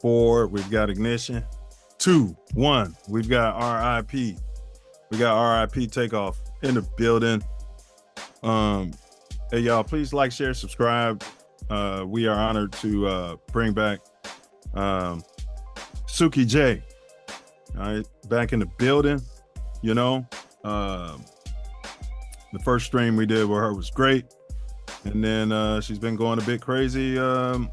4, we've got ignition. 2, 1, we've got RIP. We got RIP Takeoff in the building. Hey, y'all, please like, share, subscribe. We are honored to bring back Suki Jay. All right, back in the building. You know, the first stream we did with her was great. And then she's been going a bit crazy, you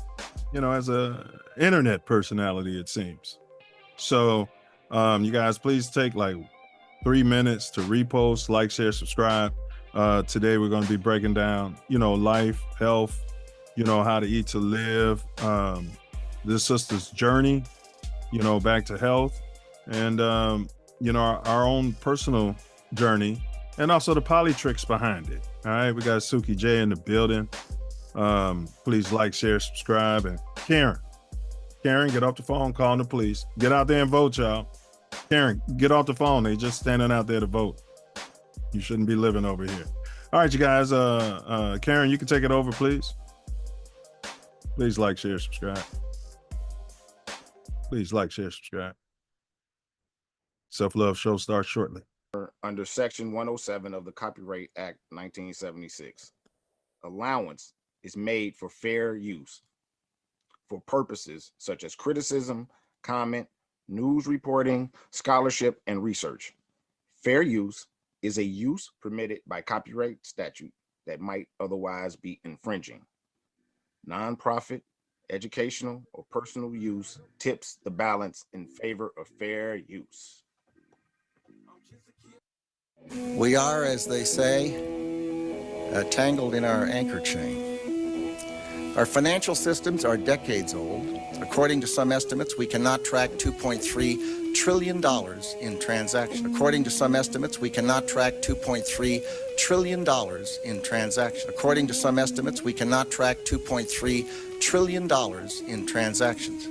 know, as a internet personality, it seems. So you guys, please take like 3 minutes to repost, like, share, subscribe. Today we're going to be breaking down, you know, life, health, you know, how to eat to live, this sister's journey, you know, back to health, and you know, our own personal journey, and also the politricks behind it. All right, we got Suki Jay in the building. Please like, share, subscribe. And Karen, get off the phone calling the police. Get out there and vote, y'all. Karen, get off the phone. They just standing out there to vote. You shouldn't be living over here. All right, you guys. Karen, you can take it over, please. Please like, share, subscribe. Please like, share, subscribe. Self Love Show starts shortly. Under Section 107 of the Copyright Act 1976, allowance is made for fair use for purposes such as criticism, comment, news reporting, scholarship, and research. Fair use is a use permitted by copyright statute that might otherwise be infringing. Nonprofit, educational, or personal use tips the balance in favor of fair use. We are, as they say, tangled in our anchor chain. Our financial systems are decades old. According to some estimates, we cannot track $2.3 trillion in transactions. According to some estimates, we cannot track $2.3 trillion in transactions. According to some estimates, we cannot track $2.3 trillion in transactions.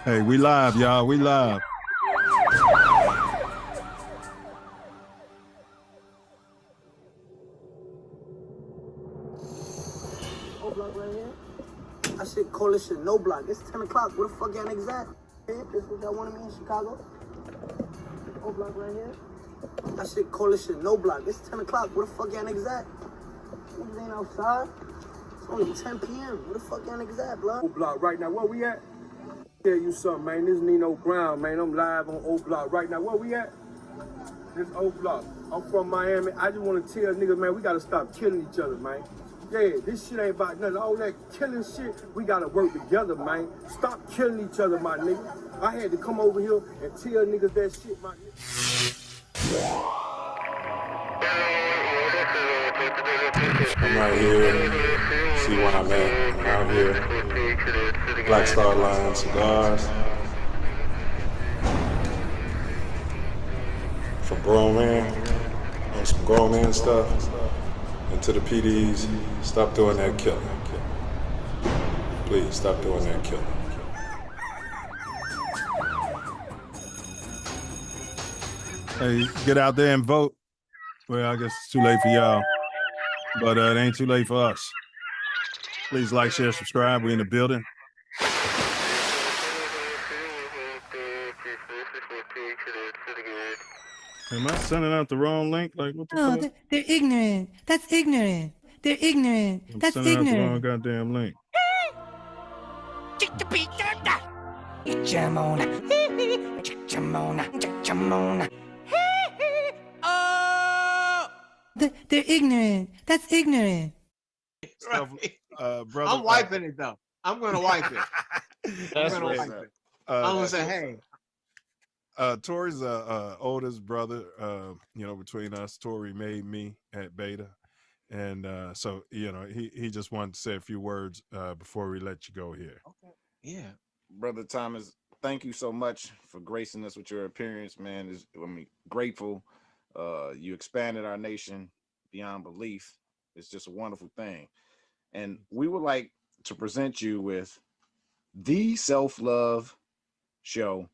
Hey, we live, y'all. We live. O block right here. I should call this shit no block. It's 10 o'clock. Where the fuck y'all niggas at? This what y'all wanted me in Chicago? O block right here. I should call this shit no block. It's 10 o'clock. Where the fuck y'all niggas at? Niggas ain't outside. It's only 10 p.m. Where the fuck y'all niggas at, blood? O block right now. Where we at? Tell you something, man. This Nino Brown, man. I'm live on O block right now. Where we at? This O block. I'm from Miami. I just want to tell niggas, man, we gotta stop killing each other, man. Yeah, this shit ain't about nothing. All that killing shit, we gotta work together, man. Stop killing each other, my nigga. I had to come over here and tell niggas that shit, my nigga. I'm right here. See where I'm at. I'm out here. Black Star Line cigars. For grown man. On some grown man stuff. And to the PDs, stop doing that killing. Please stop doing that killing. Hey, get out there and vote. Well, I guess it's too late for y'all, but it ain't too late for us. Please like, share, subscribe. We in the building. Am I sending out the wrong link? Like, what the fuck? No, they're ignorant. That's ignorant. They're ignorant. I'm That's sending out the wrong ignorant. goddamn link. They're ignorant. That's ignorant. Brother, I'm wiping it though. I'm gonna wipe it. I'm gonna wipe it. I'm gonna say, hey. Tori's oldest brother. You know, between us, Tori made me at Beta, and so you know, he just wanted to say a few words before we let you go here. Okay. Yeah, Brother Thomas, thank you so much for gracing us with your appearance, man. Grateful. You expanded our nation beyond belief. It's just a wonderful thing. And we would like to present you with the Self Luv Show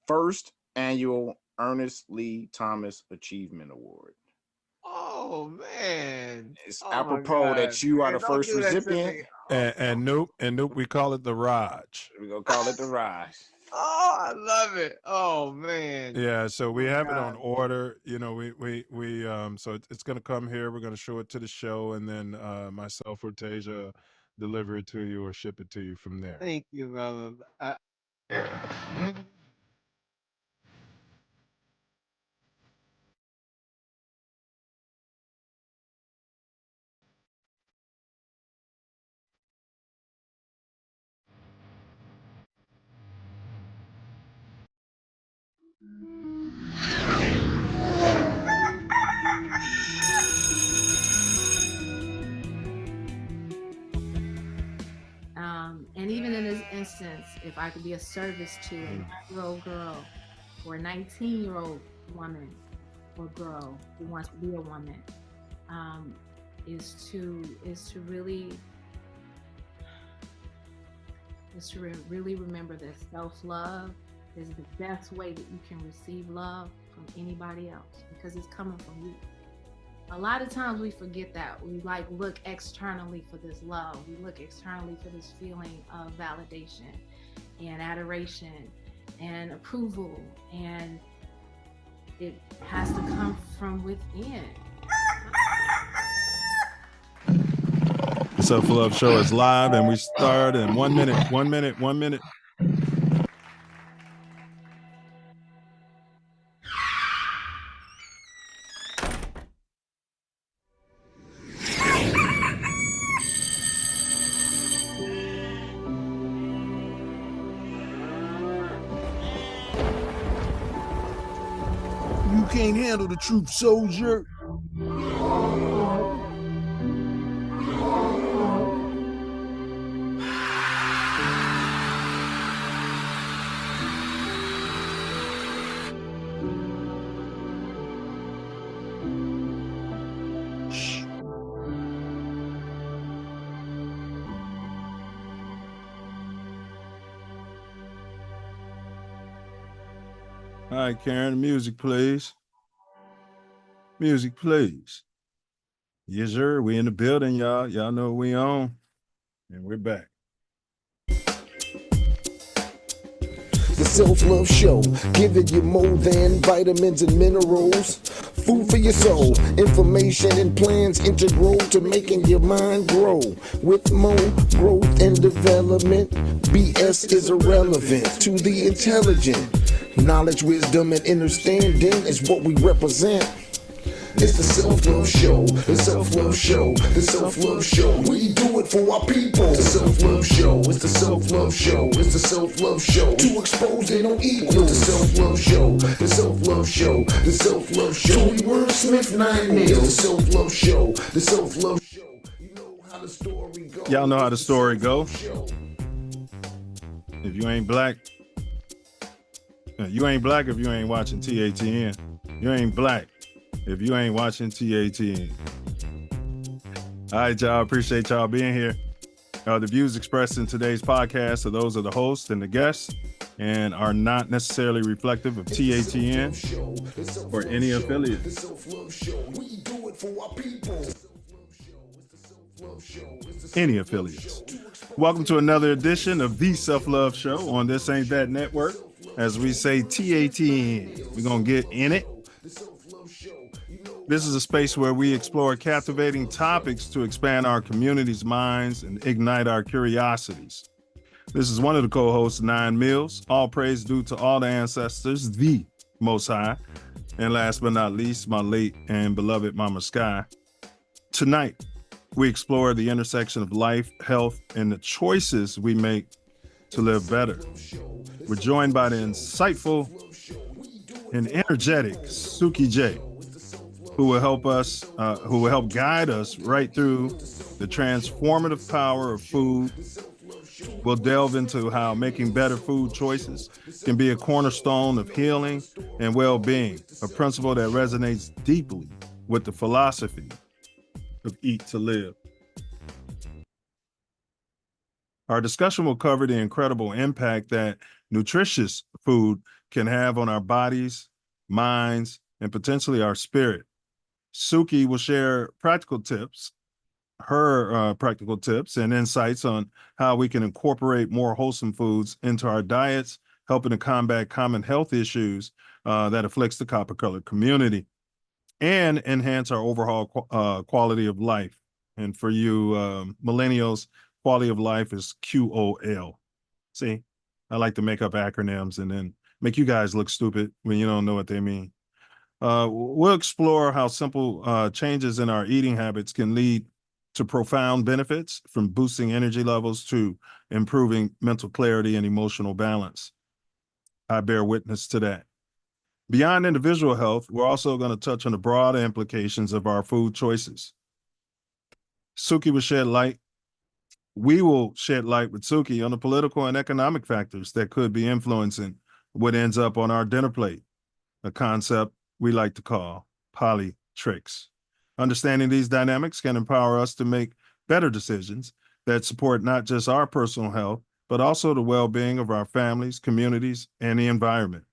first annual Ernest Lee Thomas Achievement Award. Oh man. It's Oh my apropos God. that you are Man, the don't first do that to recipient. me. And Noop, we call it the Raj. We're gonna call it the Rise. Oh, I love it. Oh man. Yeah, so we my have it on God. order. You know, we so it's gonna come here. We're gonna show it to the show, and then myself or Tasia deliver it to you or ship it to you from there. Thank you, brother. And even in this instance, if I could be of service to a 9-year-old girl or a 19-year-old woman or girl who wants to be a woman, is to really remember that self-love is the best way that you can receive love from anybody else, because it's coming from you. A lot of times we forget that. We look externally for this love. We look externally for this feeling of validation and adoration and approval, and it has to come from within. The Self Luv Show is live, and we start in 1 minute. 1 minute. 1 minute. You can't handle the truth, soldier. All right, Karen, music, please. Music, please. Yes, sir. We in the building, y'all. Y'all know we on. And we're back. The Self Luv Show, giving you more than vitamins and minerals. Food for your soul, information and plans integral to making your mind grow. With more growth and development, BS is irrelevant to the intelligent. Knowledge, wisdom, and understanding is what we represent. It's the Self Luv Show, the Self Luv Show, the Self Luv Show. We do it for our people. The Self Luv Show, it's the Self Luv Show, it's the Self Luv Show. To expose they don't equal. The Self Luv Show, the Self Luv Show, the Self Luv Show. We wordsmith 9 nails. The Self Luv Show, the Self Luv Show. You know how the story goes. Y'all know how the story go. If you ain't black, you ain't black if you ain't watching TATN. You ain't black if you ain't watching TATN. All right, y'all. Appreciate y'all being here. The views expressed in today's podcast are those of the host and the guests and are not necessarily reflective of TATN or any affiliate. Any affiliates. Welcome to another edition of the Self Luv Show on This Ain't That Network. As we say, TATN. We're going to get in it. This is a space where we explore captivating topics to expand our community's minds and ignite our curiosities. This is one of the co-hosts, 9 Mills. All praise due to all the ancestors, the Most High. And last but not least, my late and beloved Mama Sky. Tonight, we explore the intersection of life, health, and the choices we make to live better. We're joined by the insightful and energetic Suki Jay, who will help guide us right through the transformative power of food. We'll delve into how making better food choices can be a cornerstone of healing and well-being, a principle that resonates deeply with the philosophy of Eat to Live. Our discussion will cover the incredible impact that nutritious food can have on our bodies, minds, and potentially our spirit. Suki will share her practical tips and insights on how we can incorporate more wholesome foods into our diets, helping to combat common health issues that afflicts the copper colored community and enhance our overall quality of life. And for you millennials, quality of life is QOL. See, I like to make up acronyms and then make you guys look stupid when you don't know what they mean. We'll explore how simple changes in our eating habits can lead to profound benefits, from boosting energy levels to improving mental clarity and emotional balance. I bear witness to that. Beyond individual health, we're also going to touch on the broader implications of our food choices. Suki will shed light. We will shed light with Suki on the political and economic factors that could be influencing what ends up on our dinner plate, a concept we like to call politricks. Understanding these dynamics can empower us to make better decisions that support not just our personal health, but also the well-being of our families, communities, and the environment.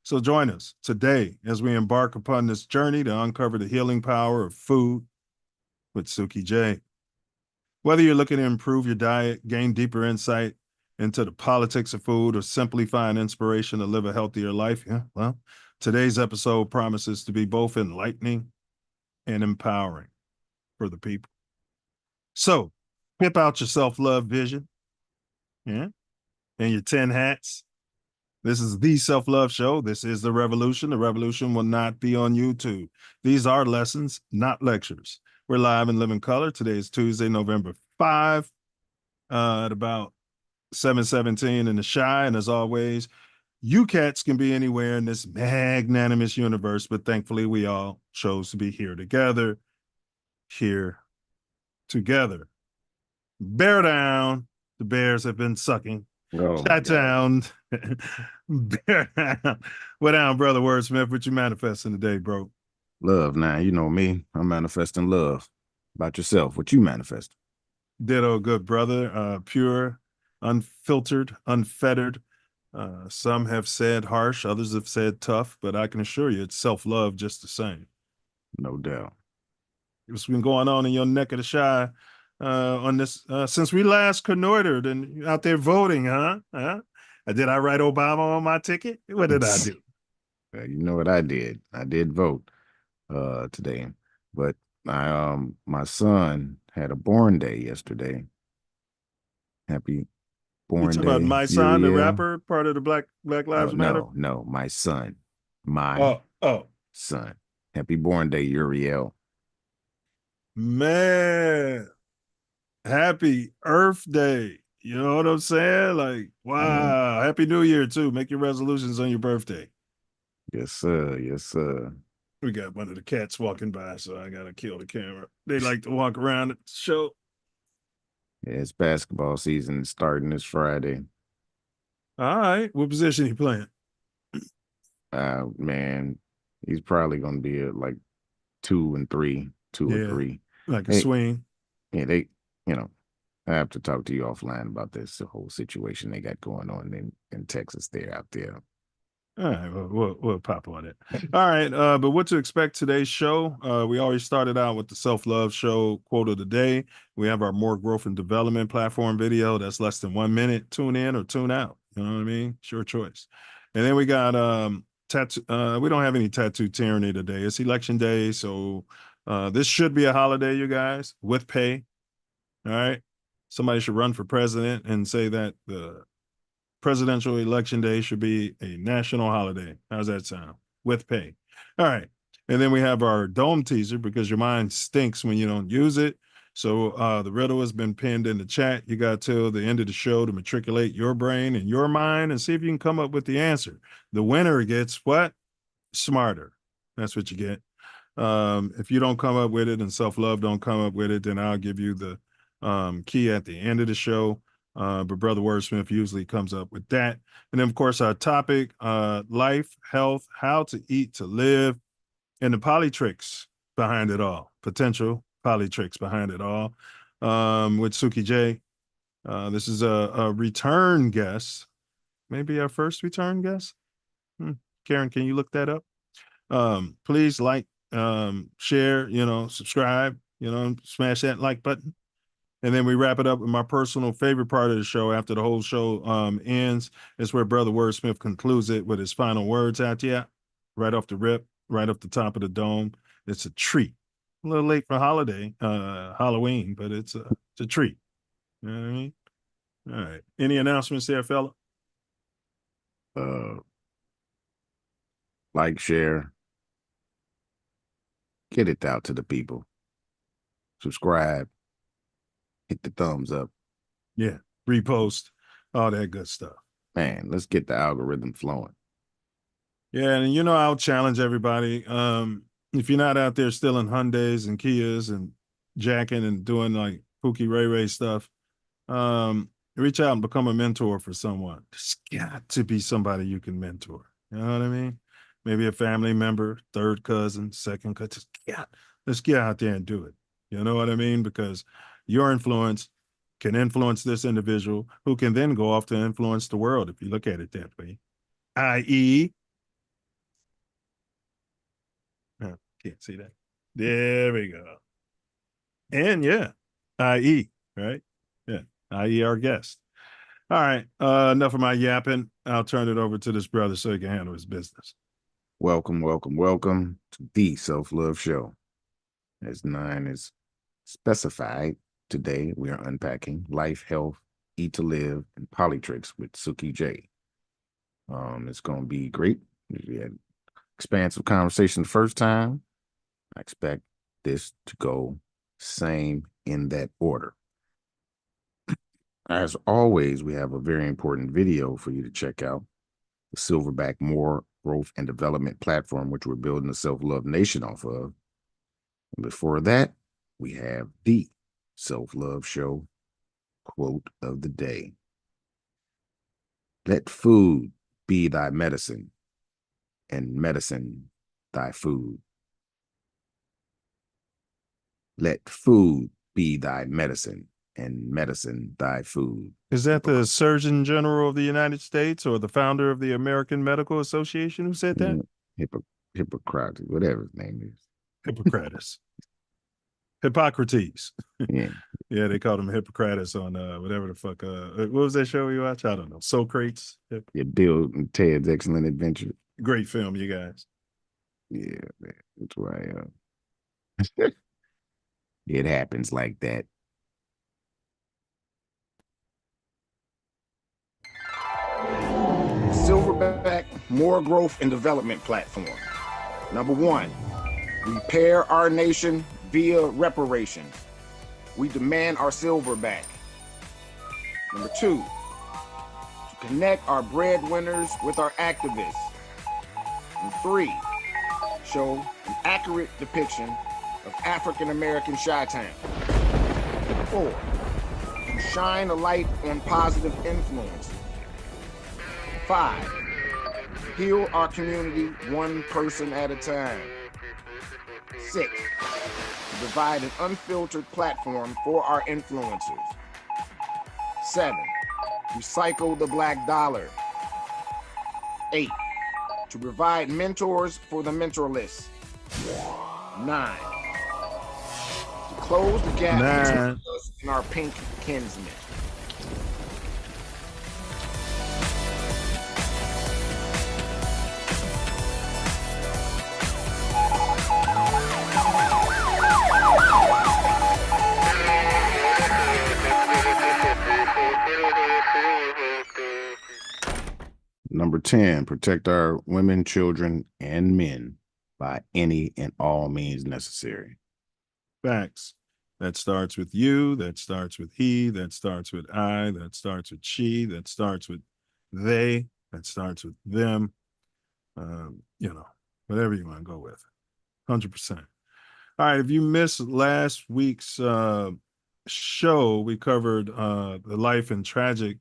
So join us today as we embark upon this journey to uncover the healing power of food with Suki Jay. Whether you're looking to improve your diet, gain deeper insight into the politics of food, or simply find inspiration to live a healthier life, well, today's episode promises to be both enlightening and empowering for the people. So whip out your self-love vision, and your 10 hats. This is the Self Love Show. This is the revolution. The revolution will not be on YouTube. These are lessons, not lectures. We're live in living color. Today is Tuesday, November 5, at about 7:17 in the Shy. And as always, you cats can be anywhere in this magnanimous universe, but thankfully we all chose to be here together. Bear down. The bears have been sucking. Oh, Shut down. Bear down. What down, brother Wordsmith? What you manifesting today, bro? Love. Now, you know me. I'm manifesting love. About yourself, what you manifest? Ditto, good brother. Pure, unfiltered, unfettered. Some have said harsh, others have said tough, but I can assure you it's self-love just the same. No doubt. What's been going on in your neck of the Shy on this since we last connoitered and out there voting, huh? Did I write Obama on my ticket? What did I do? You know what I did? I did vote today, but my son had a born day yesterday. Happy born day. You talking about my son, the rapper, part of the Black Lives Matter? No, my son. My son. Happy born day, Uriel. Man, happy Earth Day. You know what I'm saying? Like, wow. Happy New Year, too. Make your resolutions on your birthday. Yes, sir. Yes, sir. We got one of the cats walking by, so I got to kill the camera. They like to walk around at the show. Yeah, it's basketball season starting this Friday. All right. What position he playing? Man, he's probably going to be at like 2 and 3, 2 or 3. Like a swing. Yeah, I have to talk to you offline about this whole situation they got going on in Texas. They're out there. All right, we'll pop on it. All right, but what to expect today's show? We already started out with the Self Love Show quote of the day. We have our More Growth and Development platform video that's less than 1 minute. Tune in or tune out. You know what I mean? It's your choice. And then we got tattoo. We don't have any tattoo tyranny today. It's election day, so this should be a holiday, you guys, with pay. All right, somebody should run for president and say that the presidential election day should be a national holiday. How's that sound? With pay. All right. And then we have our dome teaser, because your mind stinks when you don't use it. So the riddle has been pinned in the chat. You got till the end of the show to matriculate your brain and your mind and see if you can come up with the answer. The winner gets what? Smarter. That's what you get. If you don't come up with it and self-love don't come up with it, then I'll give you the key at the end of the show. But Brother Wordsmith usually comes up with that. And then, of course, our topic, life, health, how to eat to live, and the politricks behind it all, potential politricks behind it all, with Suki Jay. This is a return guest, maybe our first return guest. Karen, can you look that up? Please like, share, subscribe, smash that like button. And then we wrap it up with my personal favorite part of the show after the whole show ends. It's where Brother Wordsmith concludes it with his final words out here, right off the rip, right off the top of the dome. It's a treat. A little late for Halloween, but it's a treat. You know what I mean? All right. Any announcements there, fella? Like, share, get it out to the people. Subscribe, hit the thumbs up. Yeah. Repost, all that good stuff. Man, let's get the algorithm flowing. Yeah, and I'll challenge everybody. If you're not out there stealing Hyundais and Kias and jacking and doing like Pookie Ray Ray stuff, reach out and become a mentor for someone. There's got to be somebody you can mentor. You know what I mean? Maybe a family member, third cousin, second cousin. Let's get out there and do it. You know what I mean? Because your influence can influence this individual who can then go off to influence the world if you look at it that way. I.e., can't see that. There we go. And yeah, i.e., right? Yeah, i.e. our guest. All right, enough of my yapping. I'll turn it over to this brother so he can handle his business. Welcome to the Self Love Show. As 9 is specified, today we are unpacking life, health, eat to live, and politricks with Suki Jay. It's going to be great. We had expansive conversation the first time. I expect this to go same in that order. As always, we have a very important video for you to check out. The Silverback More Growth and Development platform, which we're building the Self-Love Nation off of. And before that, we have the Self Love Show quote of the day. Let food be thy medicine, and medicine thy food. Let food be thy medicine, and medicine thy food. Is that the Surgeon General of the United States or the founder of the American Medical Association who said that? Hippocrates, whatever his name is. Hippocrates. Hippocrates. Yeah. Yeah, they called him Hippocrates on whatever the fuck. What was that show you watch? I don't know. Socrates. Yeah, Bill and Ted's Excellent Adventure. Great film, you guys. Yeah, man. That's why it happens like that. Silverback More Growth and Development platform. Number 1, repair our nation via reparation. We demand our silver back. Number 2, to connect our breadwinners with our activists. And 3, show an accurate depiction of African American Chi-Town. 4, to shine a light on positive influence. 5, heal our community one person at a time. 6, to provide an unfiltered platform for our influencers. 7, recycle the black dollar. 8, to provide mentors for the mentorless. 9, to close the gap between us and our pink kinsmen. Number 10, protect our women, children, and men by any and all means necessary. Facts. That starts with you. That starts with he. That starts with I. That starts with she. That starts with they. That starts with them. Whatever you want to go with. 100%. All right. If you missed last week's show, we covered the life and tragic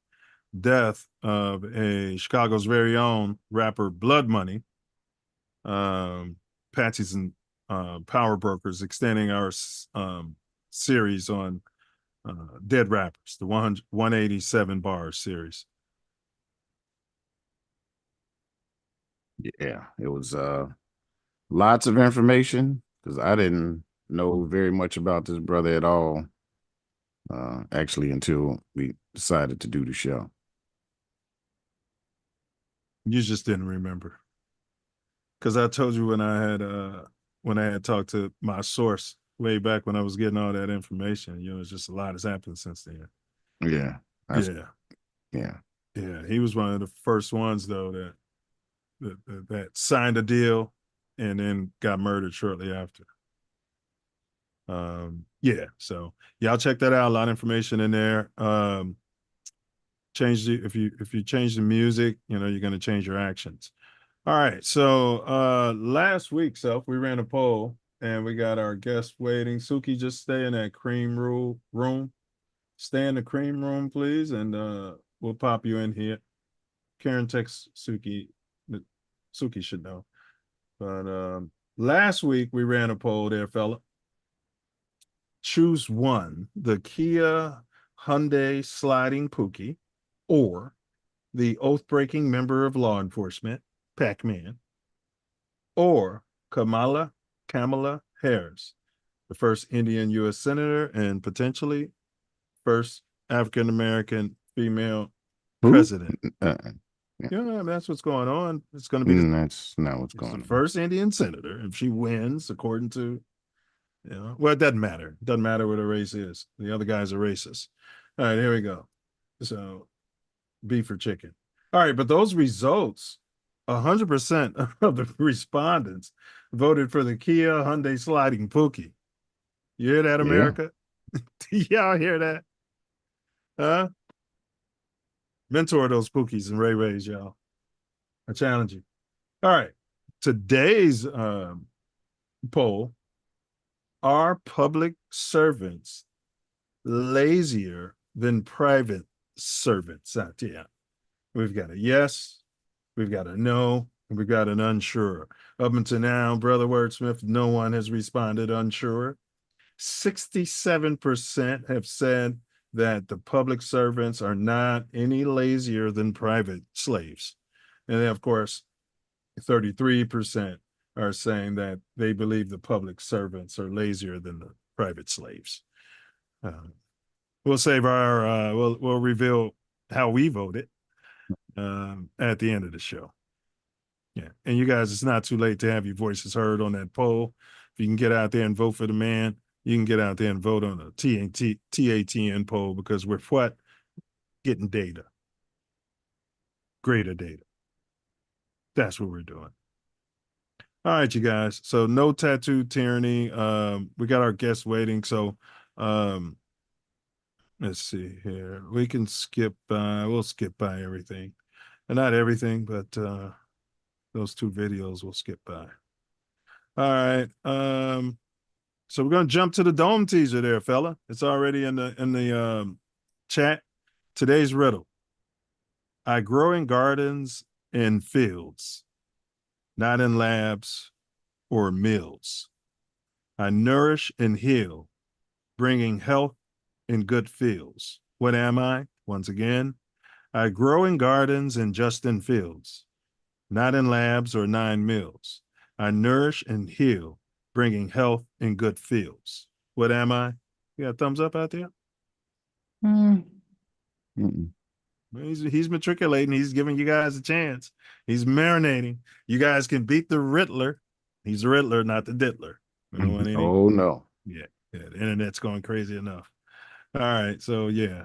death of Chicago's very own rapper Blood Money. Patsy's and Power Brokers, extending our series on Dead Rappers, the 187 bars series. Yeah, it was lots of information because I didn't know very much about this brother at all. Actually, until we decided to do the show. You just didn't remember. Because I told you when I had talked to my source way back when I was getting all that information, it's just a lot has happened since then. Yeah. Yeah. Yeah. He was one of the first ones though that signed a deal and then got murdered shortly after. So y'all check that out. A lot of information in there. If you change the music, you're going to change your actions. All right. So last week, we ran a poll and we got our guest waiting. Suki, just stay in that cream room. Stay in the cream room, please, and we'll pop you in here. Karen texts Suki. Suki should know. But last week we ran a poll there, fella. Choose one: the Kia Hyundai sliding Pookie, or the oath-breaking member of law enforcement, Pac-Man, or Kamala Harris, the first Indian U.S. Senator and potentially first African-American female president. Yeah, that's what's going on. It's going to be that's not what's going on. The first Indian senator, if she wins, according to, well, it doesn't matter. It doesn't matter what her race is. The other guys are racist. All right, here we go. So, beef or chicken. All right, but those results, 100% of the respondents voted for the Kia Hyundai sliding Pookie. You hear that, America? Yeah. Y'all hear that? Huh? Mentor those Pookies and Ray Rays, y'all. I challenge you. All right. Today's poll: are public servants lazier than private servants out there? We've got a yes, we've got a no, and we've got an unsure. Up until now, Brother Wordsmith, no one has responded unsure. 67% have said that the public servants are not any lazier than private slaves. And then, of course, 33% are saying that they believe the public servants are lazier than the private slaves. We'll save our, we'll reveal how we voted at the end of the show. Yeah. And you guys, it's not too late to have your voices heard on that poll. If you can get out there and vote for the man, you can get out there and vote on a TATN poll, because we're what? Getting data. Greater data. That's what we're doing. All right, you guys. So no tattoo tyranny. We got our guests waiting. So let's see here. We can skip by, we'll skip by everything. And not everything, but those two videos we'll skip by. All right. So we're gonna jump to the dome teaser there, fella. It's already in the chat. Today's riddle: I grow in gardens and fields, not in labs or mills. I nourish and heal, bringing health and good feels. What am I? Once again, I grow in gardens and just in fields, not in labs or 9 mills. I nourish and heal, bringing health and good feels. What am I? You got a thumbs up out there? He's matriculating. He's giving you guys a chance. He's marinating. You guys can beat the Riddler. He's the Riddler, not the Diddler. Oh, no. Yeah, the internet's going crazy enough. All right, so yeah.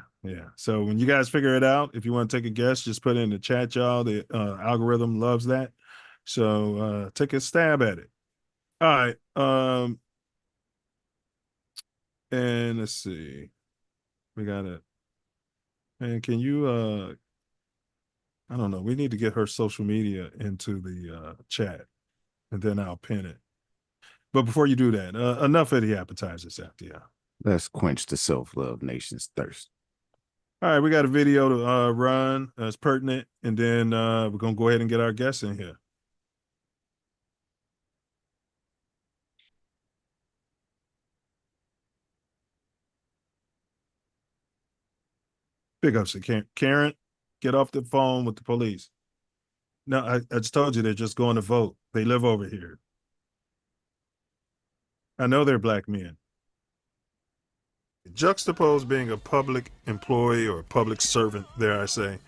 So when you guys figure it out, if you want to take a guess, just put it in the chat, y'all. The algorithm loves that. So take a stab at it. All right. And let's see. We got it. And can you I don't know. We need to get her social media into the chat, and then I'll pin it. But before you do that, enough of the appetizers out there. Let's quench the self-love nation's thirst. All right, we got a video to run that's pertinent, and then we're going to go ahead and get our guests in here. Big ups to Karen. Get off the phone with the police. No, I just told you they're just going to vote. They live over here. I know they're black men. Juxtapose being a public employee or a public servant, dare I say,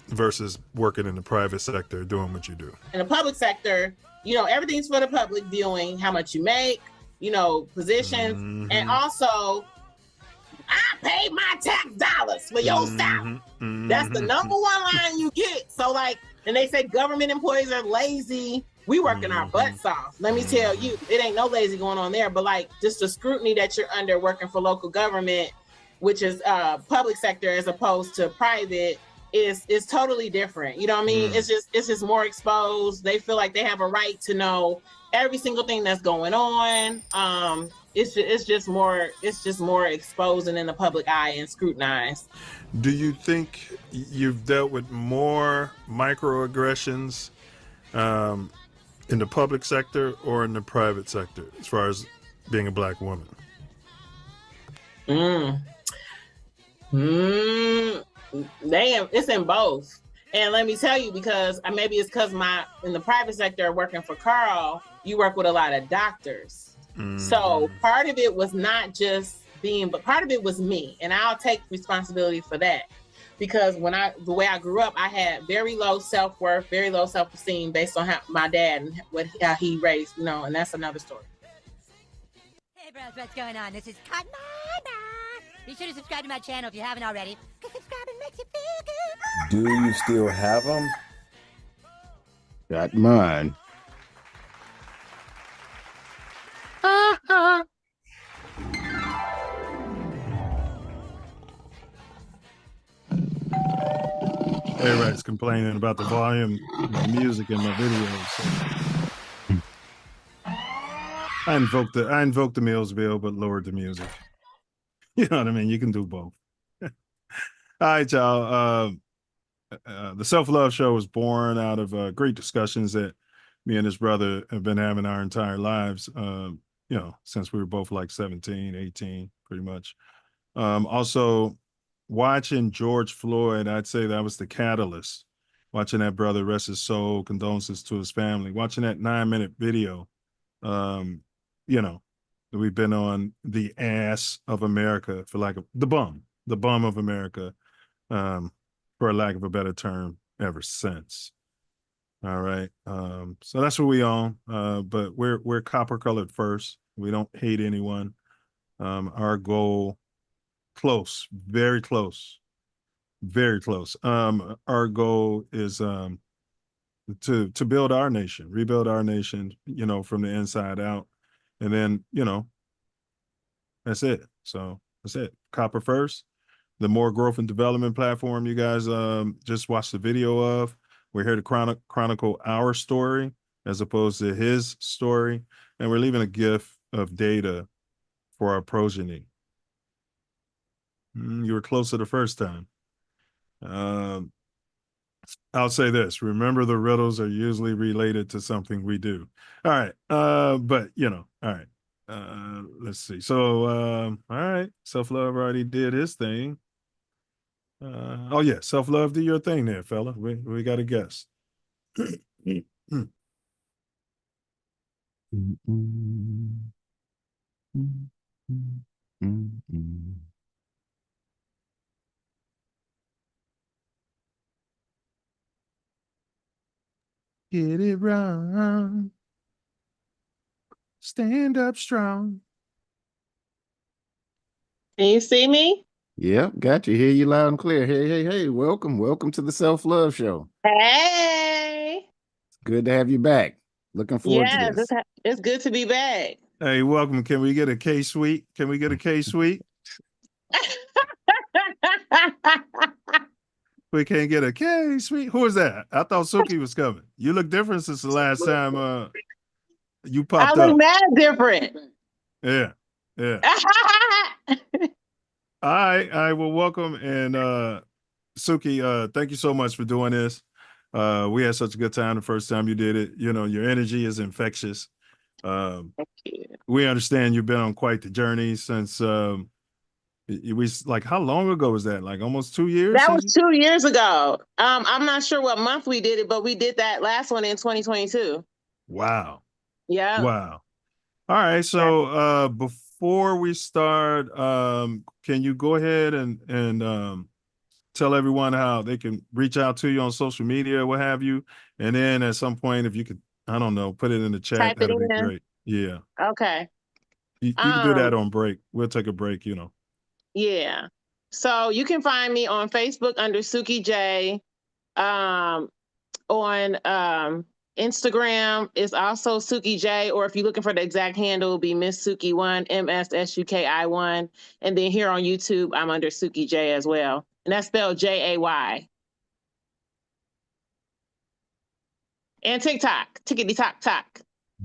versus working in the private sector, doing what you do. In the public sector, you know, everything's for the public viewing, how much you make, you know, positions, and also, I pay my tax dollars for your salary. That's the number one line you get. So like, and they say government employees are lazy. We working our butts off. Let me tell you, it ain't no lazy going on there, but like just the scrutiny that you're under working for local government, which is public sector as opposed to private, is totally different. You know what I mean? It's just more exposed. They feel like they have a right to know every single thing that's going on. It's just more exposed and in the public eye and scrutinized. Do you think you've dealt with more microaggressions in the public sector or in the private sector as far as being a black woman? It's in both. And let me tell you, because maybe it's because in the private sector working for Carl, you work with a lot of doctors. So part of it was not just but part of it was me, and I'll take responsibility for that. Because the way I grew up, I had very low self-worth, very low self-esteem based on how my dad and how he raised, you know, and that's another story. Hey bros, what's going on? This is Cotton. Be sure to subscribe to my channel if you haven't already, because subscribing makes you feel good. Do you still have them? Got mine. Everybody's complaining about the volume of the music in my videos. So. I invoked the Mills bill, but lowered the music. You know what I mean? You can do both. All right, y'all. The Self Love Show was born out of great discussions that me and his brother have been having our entire lives, you know, since we were both like 17, 18, pretty much. Also, watching George Floyd, I'd say that was the catalyst. Watching that brother rest his soul, condolences to his family. Watching that 9-minute video, you know, we've been on the ass of America for the bum of America, for a lack of a better term, ever since. All right. So that's what we own. But we're copper colored first. We don't hate anyone. Our goal, close, very close, very close. Our goal is to build our nation, rebuild our nation, you know, from the inside out. And then, you know, that's it. So that's it. Copper first. The more growth and development platform you guys just watched the video of. We're here to chronicle our story as opposed to his story. And we're leaving a gift of data for our progeny. You were closer the first time. I'll say this. Remember, the riddles are usually related to something we do. All right. But, you know, all right. Let's see. So, all right. Self-love already did his thing. Oh, yeah. Self-love, do your thing there, fella. We got a guest. Get it wrong. Stand up strong. Can you see me? Yep, got you. Hear you loud and clear. Hey. Welcome to the Self Love Show. Hey. It's good to have you back. Looking forward to this. It's good to be back. Hey, welcome. Can we get a K-Suite? Can we get a K-Suite? We can't get a K-Suite. Who is that? I thought Suki was coming. You look different since the last time you popped up. I look mad different. Yeah. All right. Well, welcome. And Suki, thank you so much for doing this. We had such a good time the first time you did it. You know, your energy is infectious. Thank you. We understand you've been on quite the journey since, you It was like, how long ago was that? Like almost 2 years? That was 2 years ago. I'm not sure what month we did it, but we did that last one in 2022. Wow. Yeah. Wow. All right. So before we start, can you go ahead and tell everyone how they can reach out to you on social media, what have you? And then at some point, if you could, I don't know, put it in the chat, Type it that'd be in. great. Yeah. Okay. You can do that on break. We'll take a break, you know. Yeah. So you can find me on Facebook under Suki Jay. On Instagram is also Suki Jay, or if you're looking for the exact handle, it'll be Miss Suki 1, MSSUKI 1. And then here on YouTube, I'm under Suki Jay as well. And that's spelled Jay. And TikTok, tickety tock.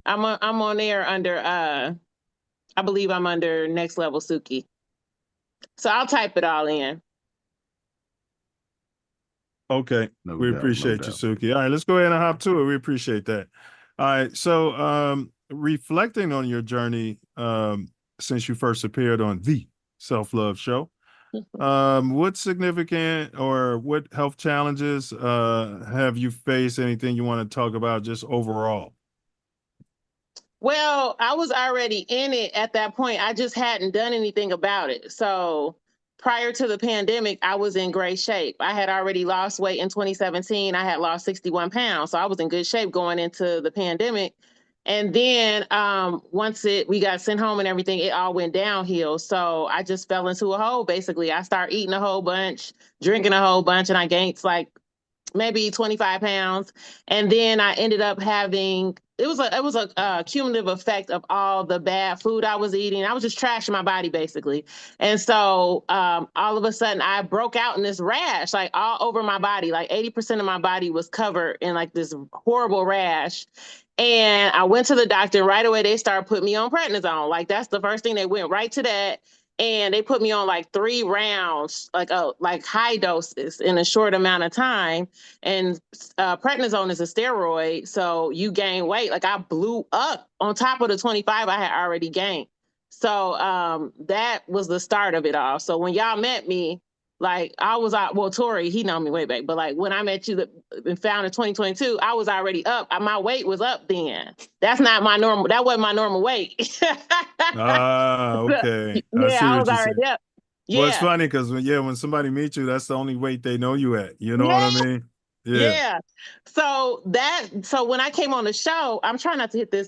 I'm on there under I believe I'm under Next Level Suki. So I'll type it all in. Okay. We appreciate you, Suki. All right, let's go ahead and hop to it. We appreciate that. All right. So reflecting on your journey since you first appeared on the Self Luv Show, what significant or what health challenges have you faced? Anything you want to talk about just overall? Well, I was already in it at that point. I just hadn't done anything about it. So prior to the pandemic, I was in great shape. I had already lost weight in 2017. I had lost 61 pounds. So I was in good shape going into the pandemic. And then once we got sent home and everything, it all went downhill. So I just fell into a hole, basically. I started eating a whole bunch, drinking a whole bunch, and I gained like maybe 25 pounds. And then I ended up having, it was a cumulative effect of all the bad food I was eating. I was just trashing my body basically. And so all of a sudden I broke out in this rash, like all over my body, like 80% of my body was covered in like this horrible rash. And I went to the doctor and right away they started putting me on prednisone. Like that's the first thing, they went right to that. And they put me on like 3 rounds, like high doses in a short amount of time. And prednisone is a steroid, so you gain weight. Like I blew up on top of the 25 I had already gained. So that was the start of it all. So when y'all met me, like I was out, well, Tori, he know me way back, but like when I met you and found in 2022, I was already up. My weight was up then. That's not my normal, that wasn't my normal weight. Okay. I see I what was you're already saying. up. Yeah. Well, it's funny because when somebody meets you, that's the only weight they know you at. You know what I mean? Yeah. So when I came on the show, I'm trying not to hit this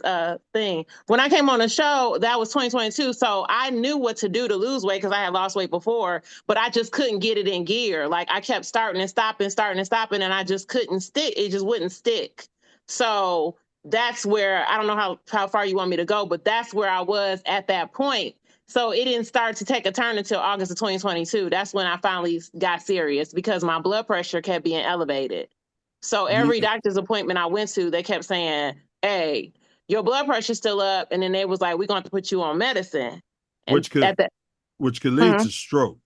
thing. When I came on the show, that was 2022. So I knew what to do to lose weight because I had lost weight before, but I just couldn't get it in gear. Like I kept starting and stopping, and I just couldn't stick. It just wouldn't stick. So that's where, I don't know how far you want me to go, but that's where I was at that point. So it didn't start to take a turn until August of 2022. That's when I finally got serious because my blood pressure kept being elevated. So every doctor's appointment I went to, they kept saying, hey, your blood pressure's still up. And then they was like, we're going to have to put you on medicine. And which could lead to stroke.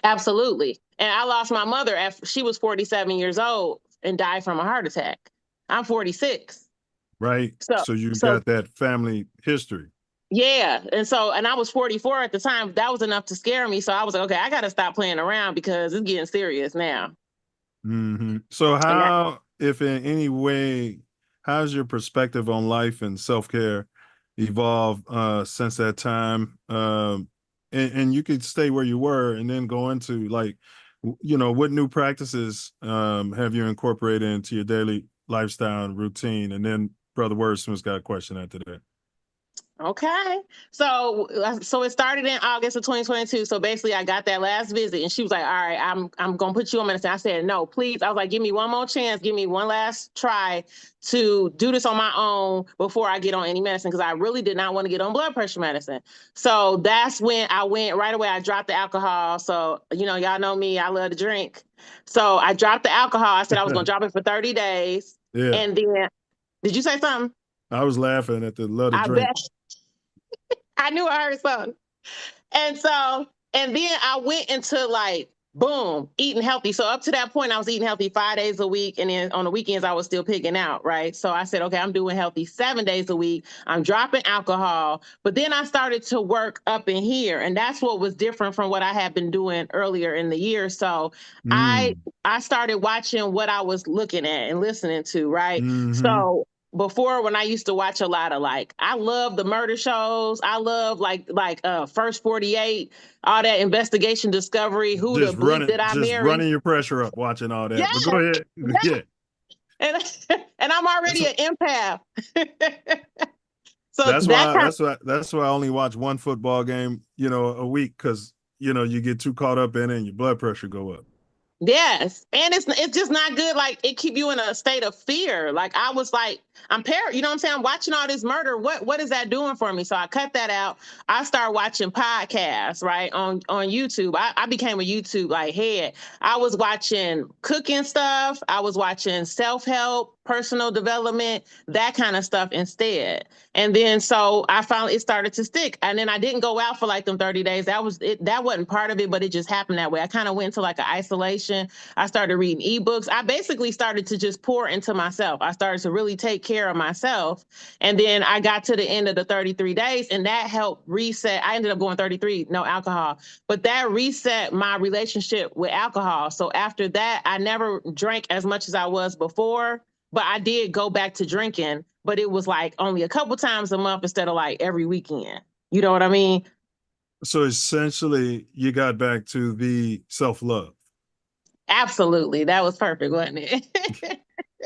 Absolutely. And I lost my mother after she was 47 years old and died from a heart attack. I'm 46. Right. So you got that family history. Yeah. And I was 44 at the time. That was enough to scare me. So I was like, okay, I got to stop playing around because it's getting serious now. Mm-hmm. So how, if in any way, how's your perspective on life and self-care evolved since that time? And you could stay where you were and then go into like, what new practices have you incorporated into your daily lifestyle and routine? And then Brother Wordsmith's got a question after that. Okay. So it started in August of 2022. So basically I got that last visit and she was like, all right, I'm going to put you on medicine. I said, no, please. I was like, give me one more chance. Give me one last try to do this on my own before I get on any medicine. Cause I really did not want to get on blood pressure medicine. So that's when I went right away. I dropped the alcohol. So, y'all know me, I love to drink. So I dropped the alcohol. I said I was going to drop it for 30 days. Yeah. And then, did you say something? I was laughing at the love to drink. I knew I heard something. And then I went into like boom, eating healthy. So up to that point, I was eating healthy 5 days a week. And then on the weekends, I was still pigging out, right? So I said, okay, I'm doing healthy 7 days a week. I'm dropping alcohol. But then I started to work up in here. And that's what was different from what I had been doing earlier in the year. So I started watching what I was looking at and listening to, right? So before, when I used to watch a lot of I love the murder shows. I love like First 48, all that investigation discovery. Who Just the bleep did I just marry? running your pressure up watching all that. Yeah, But go ahead. Yeah. And I'm already an empath. So that's why I only watch one football game, a week, because you get too caught up in it and your blood pressure go up. Yes. And it's just not good. Like, it keep you in a state of fear. Like, I was like, I'm you know what I'm saying? I'm watching all this murder. What is that doing for me? So I cut that out. I started watching podcasts, right? On YouTube. I became a YouTube head. I was watching cooking stuff. I was watching self-help, personal development, that kind of stuff instead. And then so I found it started to stick. And then I didn't go out for them 30 days. That wasn't part of it, but it just happened that way. I kind of went into an isolation. I started reading ebooks. I basically started to just pour into myself. I started to really take care of myself. And then I got to the end of the 33 days, and that helped reset. I ended up going 33, no alcohol, but that reset my relationship with alcohol. So after that, I never drank as much as I was before, but I did go back to drinking, but it was only a couple times a month instead of every weekend. You know what I mean? So essentially, you got back to the self-love. Absolutely. That was perfect, wasn't it?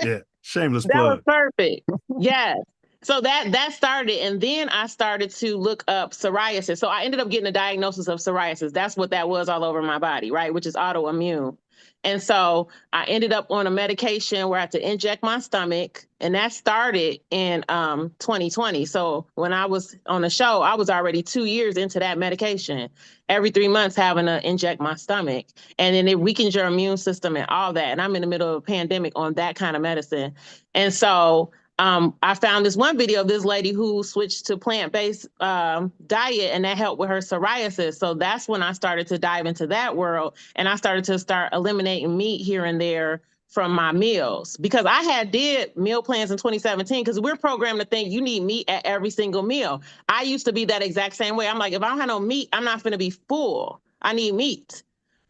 Yeah. Shameless that plug. That was perfect. Yes. So that started, and then I started to look up psoriasis. So I ended up getting a diagnosis of psoriasis. That's what that was all over my body, right? Which is autoimmune. And so I ended up on a medication where I had to inject my stomach, and that started in 2020. So when I was on the show, I was already 2 years into that medication, every 3 months having to inject my stomach. And then it weakens your immune system and all that. And I'm in the middle of a pandemic on that kind of medicine. And so I found this one video of this lady who switched to plant-based diet, and that helped with her psoriasis. So that's when I started to dive into that world, and I started to eliminating meat here and there from my meals, because I did meal plans in 2017, because we're programmed to think you need meat at every single meal. I used to be that exact same way. I'm like, if I don't have no meat, I'm not going to be full. I need meat.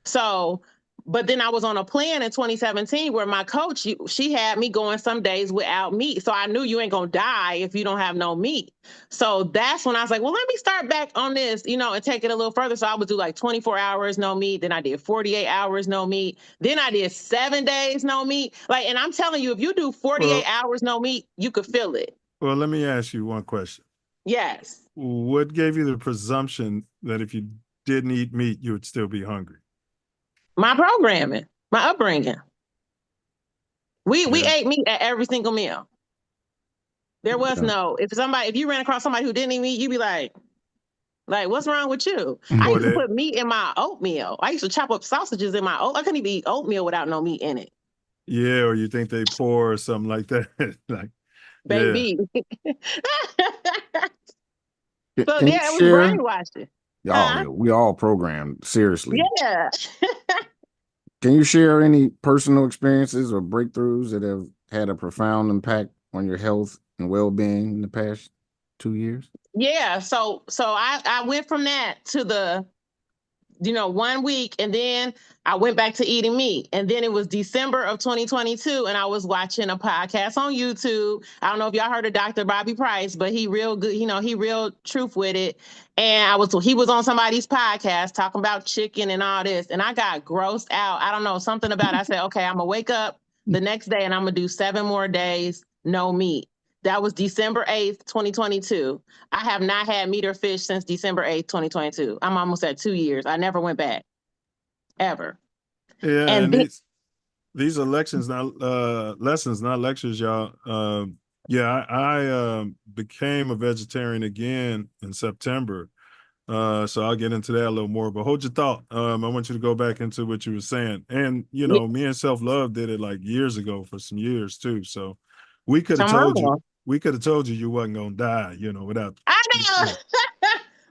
So, but then I was on a plan in 2017 where my coach, she had me going some days without meat. So I knew you ain't going to die if you don't have no meat. So that's when I was like, well, let me start back on this, and take it a little further. So I would do 24 hours, no meat. Then I did 48 hours, no meat. Then I did 7 days, no meat. And I'm telling you, if you do 48 hours, no meat, you could feel it. Well, let me ask you one question. Yes. What gave you the presumption that if you didn't eat meat, you would still be hungry? My programming, my upbringing. We ate meat at every single meal. There was no, if you ran across somebody who didn't eat meat, you'd be like, what's wrong with you? I used to put meat in my oatmeal. I used to chop up sausages in my I couldn't even eat oatmeal without no meat in it. Yeah, or you think they pour or something like that. Baby. Yeah. So it was brainwashing. We all programmed, seriously. Yeah. Can you share any personal experiences or breakthroughs that have had a profound impact on your health and well-being in the past 2 years? Yeah. So I went from that to the 1 week, and then I went back to eating meat. And then it was December of 2022, and I was watching a podcast on YouTube. I don't know if y'all heard of Dr. Bobby Price, but he real good, he real truth with it. And he was on somebody's podcast talking about chicken and all this, and I got grossed out. I don't know, something about it. I said, okay, I'm gonna wake up the next day and I'm gonna do 7 more days, no meat. That was December 8th, 2022. I have not had meat or fish since December 8th, 2022. I'm almost at 2 years. I never went back, ever. Yeah, and these are lessons, not lectures, y'all. I became a vegetarian again in September. So I'll get into that a little more, but hold your thought. I want you to go back into what you were saying. And, me and Self Love did it years ago for some years too. So we could have told you. We could have told you wasn't gonna die, without. I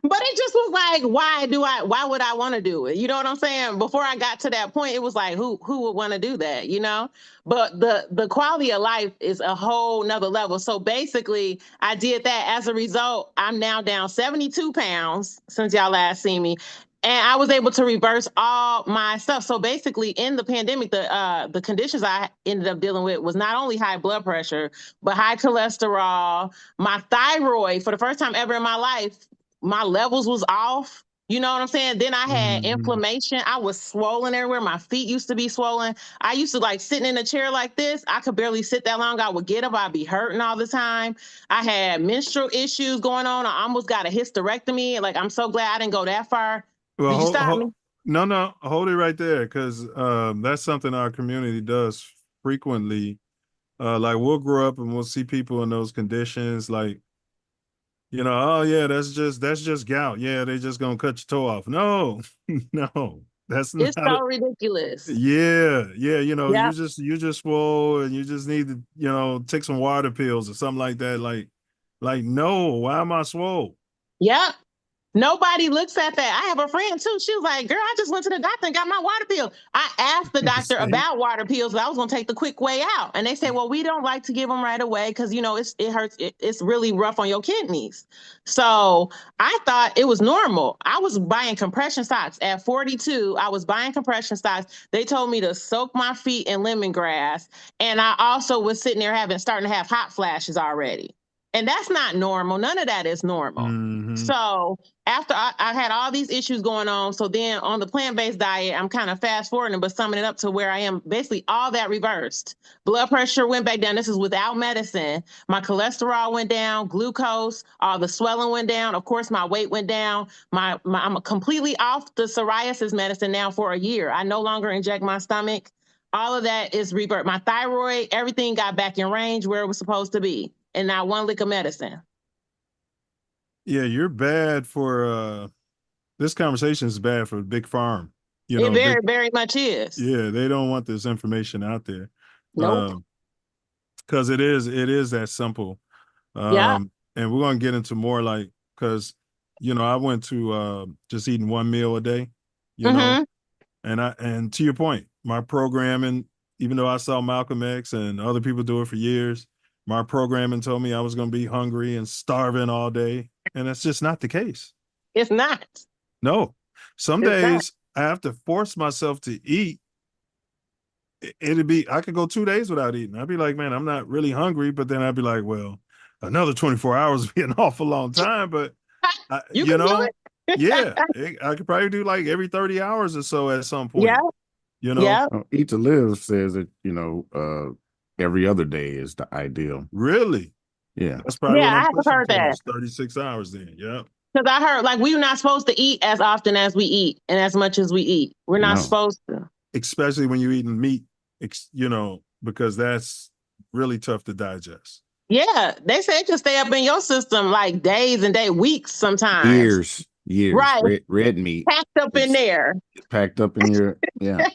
know, But it just was like, why would I want to do it? You know what I'm saying? Before I got to that point, it was like, who would want to do that, you know? But the quality of life is a whole nother level. So basically, I did that. As a result, I'm now down 72 pounds since y'all last seen me. And I was able to reverse all my stuff. So basically, in the pandemic, the conditions I ended up dealing with was not only high blood pressure, but high cholesterol, my thyroid. For the first time ever in my life, my levels was off. You know what I'm saying? Then I had inflammation. I was swollen everywhere. My feet used to be swollen. I used to like sitting in a chair like this. I could barely sit that long. I would get up. I'd be hurting all the time. I had menstrual issues going on. I almost got a hysterectomy. Like, I'm so glad I didn't go that far. Well, Did you stop me? No, hold it right there, because that's something our community does frequently. Like, we'll grow up and we'll see people in those conditions, like, you know, oh yeah, that's just gout. Yeah, they just gonna cut your toe off. No, no, that's It's not. so ridiculous. Yeah, you know, Yeah. you just swole and you just need to, you know, take some water pills or something like that. Like no, why am I swole? Yep. Nobody looks at that. I have a friend too. She was like, girl, I just went to the doctor and got my water pill. I asked the doctor about water pills, but I was going to take the quick way out. And they said, well, we don't like to give them right away because, you know, it hurts. It's really rough on your kidneys. So I thought it was normal. I was buying compression socks at 42. I was buying compression socks. They told me to soak my feet in lemongrass. And I also was sitting there starting to have hot flashes already. And that's not normal. None of that is normal. So after I had all these issues going on, so then on the plant-based diet, I'm kind of fast forwarding, but summing it up to where I am, basically all that reversed. Blood pressure went back down. This is without medicine. My cholesterol went down, glucose, all the swelling went down. Of course, my weight went down. I'm completely off the psoriasis medicine now for a year. I no longer inject my stomach. All of that is reversed. My thyroid, everything got back in range where it was supposed to be. And not one lick of medicine. Yeah, you're bad for this conversation is bad for Big Farm. You It know, very much is. Yeah, they don't want this information out there. Nope. Because it is that simple. Yeah. And we're gonna get into more, like, because you know, I went to just eating one meal a day, you know, and to your point, my programming, even though I saw Malcolm X and other people do it for years, my programming told me I was going to be hungry and starving all day. And that's just not the case. It's not. No. Some days I have to force myself to eat. I could go 2 days without eating. I'd be like, man, I'm not really hungry. But then I'd be like, well, another 24 hours would be an awful long time. But, you know, yeah, I could probably do like every 30 hours or so at some point. Yeah. You know, Yeah. Eat to Live says that, you know, every other day is the ideal. Really? Yeah. That's probably what I I'm have pushing heard that. 36 hours then. Yeah. Because I heard like we're not supposed to eat as often as we eat and as much as we eat. We're not supposed to. Especially when you're eating meat, you know, because that's really tough to digest. Yeah. They say it can stay up in your system like days and weeks sometimes. Years. Right. Red meat. Packed up in there. Packed up in your, yeah.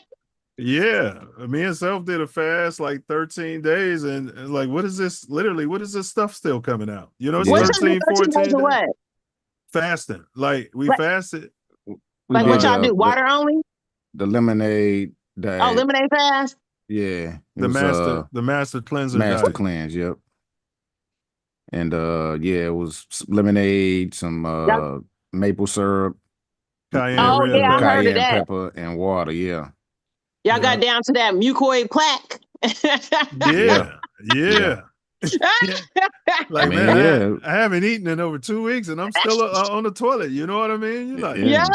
Yeah, me and Self did a fast like 13 days, and like, what is this? Literally, what is this stuff still coming out? You know, it's 13, 14 days. What? Fasting. Like, we fasted. Like, what y'all do? Water only? The lemonade diet. Oh, lemonade fast? Yeah. The master cleanser master diet. cleanse, yep. And yeah, it was lemonade, some maple syrup, cayenne pepper, and water, yeah. Y'all got down to that mucoid plaque. Yeah. Like, man, I haven't eaten in over 2 weeks, and I'm still on the toilet. You know what I mean? You're like, yeah.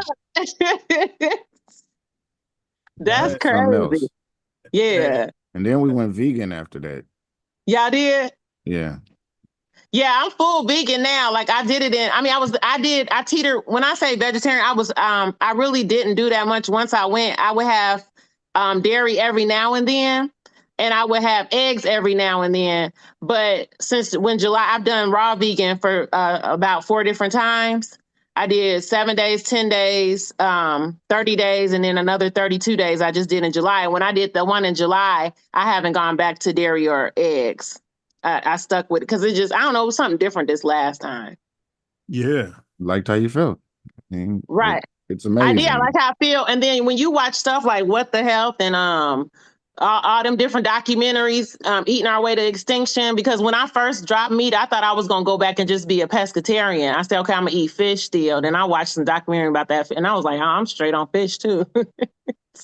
That's crazy. Yeah. And then we went vegan after that. Y'all did? Yeah. Yeah, I'm full vegan now. Like I did it I teetered. When I say vegetarian, I really didn't do that much. Once I went, I would have dairy every now and then, and I would have eggs every now and then. But when July, I've done raw vegan for about 4 different times. I did 7 days, 10 days, 30 days, and then another 32 days I just did in July. And when I did the one in July, I haven't gone back to dairy or eggs. I stuck with it because I don't know, it was something different this last time. Yeah. Liked how you felt. And Right. it's amazing. I like how I feel. And then when you watch stuff like What the Health and all them different documentaries, Eating Our Way to Extinction, because when I first dropped meat, I thought I was going to go back and just be a pescatarian. I said, okay, I'm going to eat fish still. Then I watched some documentary about that. And I was like, oh, I'm straight on fish too.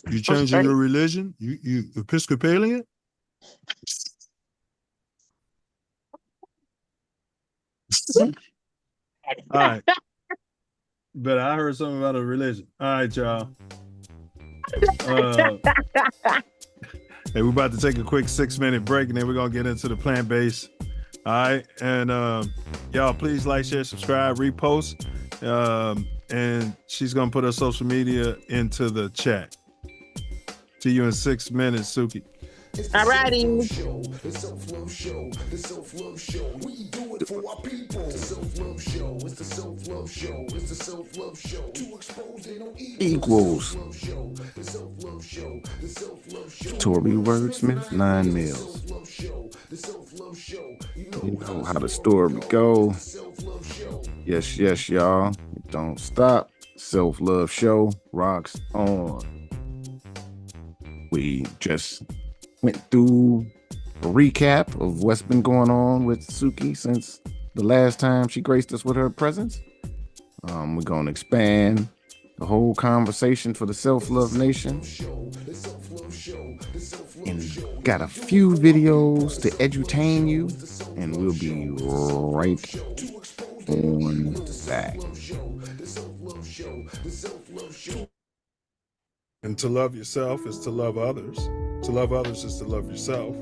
You changing your religion? You Episcopalian? All right. But I heard something about a religion. All right, y'all. Hey, we're about to take a quick 6-minute break, and then we're going to get into the plant-based. All right. And y'all, please like, share, subscribe, repost. And she's going to put her social media into the chat. See you in 6 minutes, Suki. All righty. The Self Love Show. The Self Love Show. We do it for our people. The Self Love Show. It's the Self Love Show. It's the Self Love Show. To expose they don't equals. The Self Love Show. The Self Love Show. Tory Wordsmith, 9 Mills. The Self Love Show. You know how the story go. Yes, yes, y'all. Don't stop. Self Love Show rocks on. We just went through a recap of what's been going on with Suki since the last time she graced us with her presence. We're going to expand the whole conversation for the Self Love Nation. And got a few videos to edutain you, and we'll be right on back. And to love yourself is to love others. To love others is to love yourself.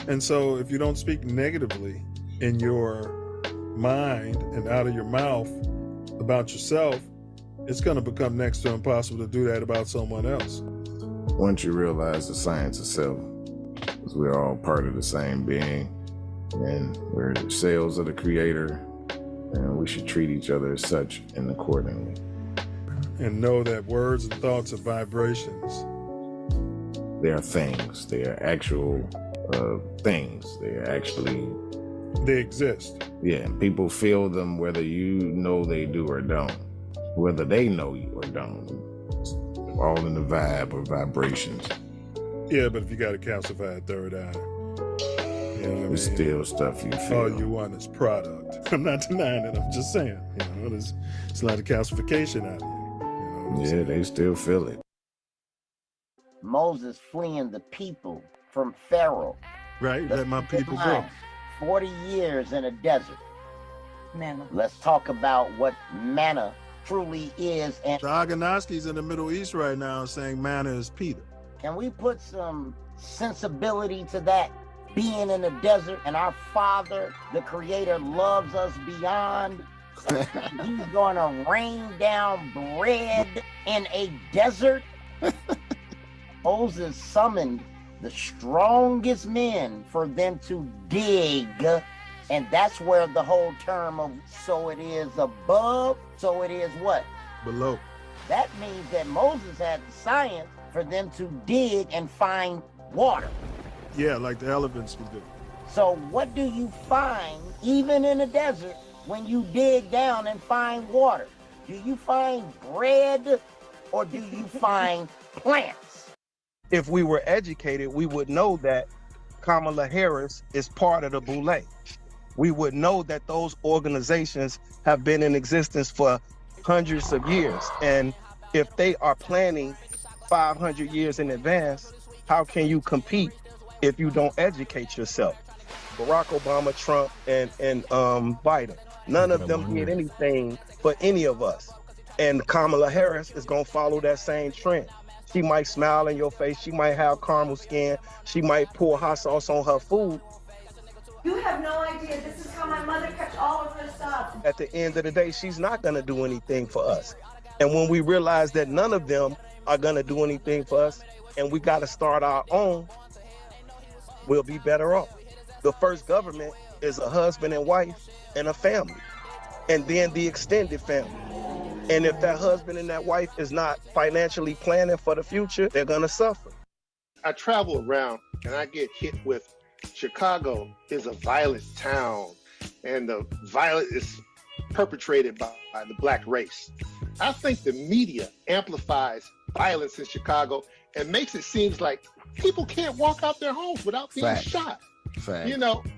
And so if you don't speak negatively in your mind and out of your mouth about yourself, it's going to become next to impossible to do that about someone else. Once you realize the science of self, because we're all part of the same being, and we're cells of the creator, and we should treat each other as such and accordingly. And know that words and thoughts are vibrations. They are things. They are actual things. They are actually... They exist. Yeah, and people feel them whether you know they do or don't. Whether they know you or don't. It's all in the vibe or vibrations. Yeah, but if you got a calcified third eye, you know what it's still stuff you feel. All you want is product. I'm not denying it. I'm just saying, you know, there's a lot of calcification out here. Yeah, they still feel it. Moses fleeing the people from Pharaoh. Right, let my people go. 40 years in a desert. Manna. Let's talk about what manna truly is. And Agnostics in the Middle East right now saying manna is Peter. Can we put some sensibility to that? Being in the desert, and our Father, the Creator, loves us beyond. He's going to rain down bread in a desert. Moses summoned the strongest men for them to dig, and that's where the whole term of so it is above, so it is what? Below. That means that Moses had the science for them to dig and find water. Yeah, like the elephants can do. So what do you find, even in a desert, when you dig down and find water? Do you find bread or do you find plants? If we were educated, we would know that Kamala Harris is part of the Boule. We would know that those organizations have been in existence for hundreds of years. And if they are planning 500 years in advance, how can you compete if you don't educate yourself? Barack Obama, Trump, and Biden. None of them did anything for any of us. And Kamala Harris is going to follow that same trend. She might smile in your face. She might have caramel skin. She might pour hot sauce on her food. You have no idea. This is how my mother kept all of her stuff. At the end of the day, she's not going to do anything for us. And when we realize that none of them are going to do anything for us, and we got to start our own, we'll be better off. The first government is a husband and wife and a family, and then the extended family. And if that husband and that wife is not financially planning for the future, they're gonna suffer. I travel around and I get hit with Chicago is a violent town, and the violence is perpetrated by the black race. I think the media amplifies violence in Chicago and makes it seem like people can't walk out their homes without being shot,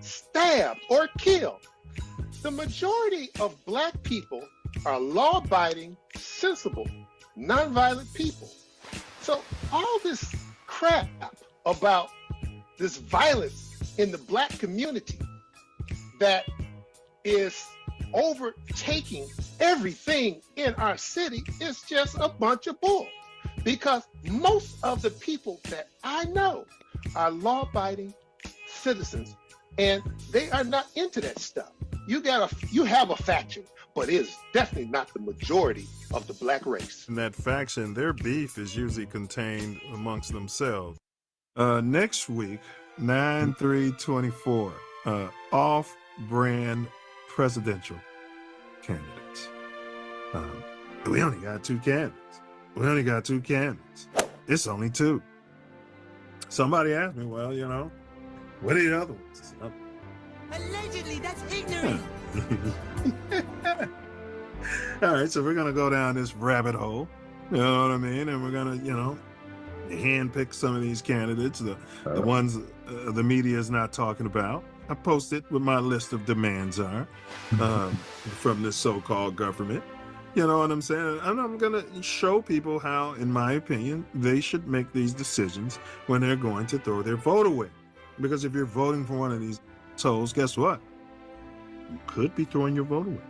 stabbed or killed. The majority of black people are law-abiding, sensible, nonviolent people. So all this crap about this violence in the black community that is overtaking everything in our city is just a bunch of bull. Because most of the people that I know are law-abiding citizens, and they are not into that stuff. You have a faction, but it is definitely not the majority of the black race. In that faction, their beef is usually contained amongst themselves. Next week, 9/3/24, off-brand presidential candidates. We only got two candidates. It's only two. Somebody asked me, well, what are the other ones? Allegedly, that's ignorant. All right, so we're going to go down this rabbit hole. You know what I mean? And we're going to, handpick some of these candidates, the ones the media is not talking about. I posted what my list of demands are from this so-called government. You know what I'm saying? And I'm going to show people how, in my opinion, they should make these decisions when they're going to throw their vote away. Because if you're voting for one of these souls, guess what? You could be throwing your vote away.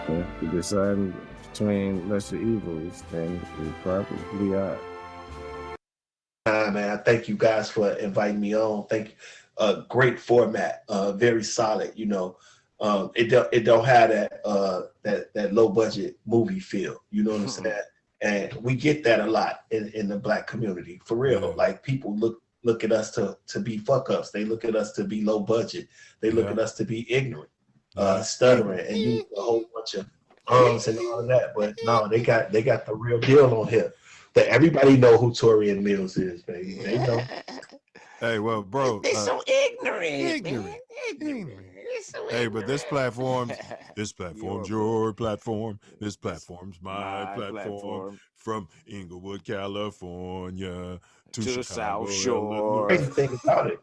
If you decide between lesser evils, then you probably are. Man, I thank you guys for inviting me on. Thank you. Great format, very solid. It don't have that low budget movie feel. You know what I'm saying? And we get that a lot in the black community, for real. Like people look at us to be fuck ups. They look at us to be low budget. They look at us to be ignorant, stuttering, and use a whole bunch of and all of that. But no, they got the real deal on here. That everybody know who Torian Mills is, baby. They know. Hey, well, bro. They're so ignorant. Hey, but this platform's your platform. This platform's my platform. From Inglewood, California to the Chicago, South Shore. Crazy thing about it.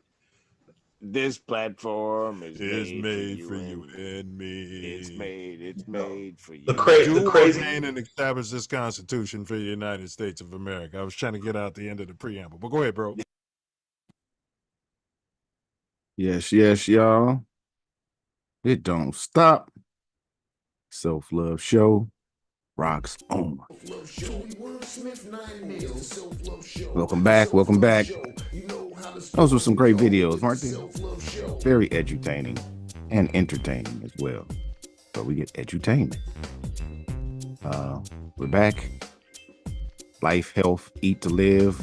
This platform is made for you and me. It's made for you. The crazy and establish this Constitution for the United States of America. I was trying to get out the end of the preamble, but go ahead, bro. Yes, y'all. It don't stop. Self Love Show rocks on. Welcome back. Those were some great videos, weren't they? Very edutaining and entertaining as well. So we get edutainment. We're back. Life, health, eat to live,